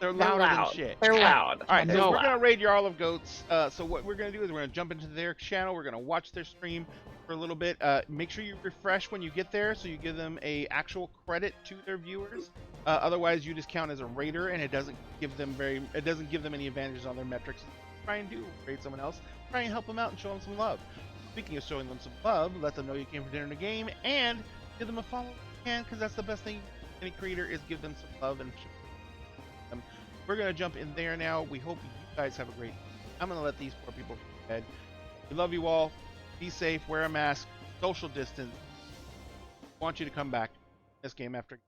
They're They're louder loud. than shit. They're loud. All right, They're so we're loud. gonna raid Jarl of Goats. So what we're gonna do is we're gonna jump into their channel. We're gonna watch their stream for a little bit. Make sure you refresh when you get there, so you give them a actual credit to their viewers. Otherwise, you just count as a raider, and it doesn't give them any advantages on their metrics. Try and do raid someone else. Try and help them out and show them some love. Speaking of showing them some love, let them know you came for dinner in the game, and give them a follow if you can, because that's the best thing any creator is give them some love and show them. We're gonna jump in there now. We hope you guys have a great. I'm gonna let these poor people go to bed. We love you all. Be safe. Wear a mask. Social distance. Want you to come back this game after.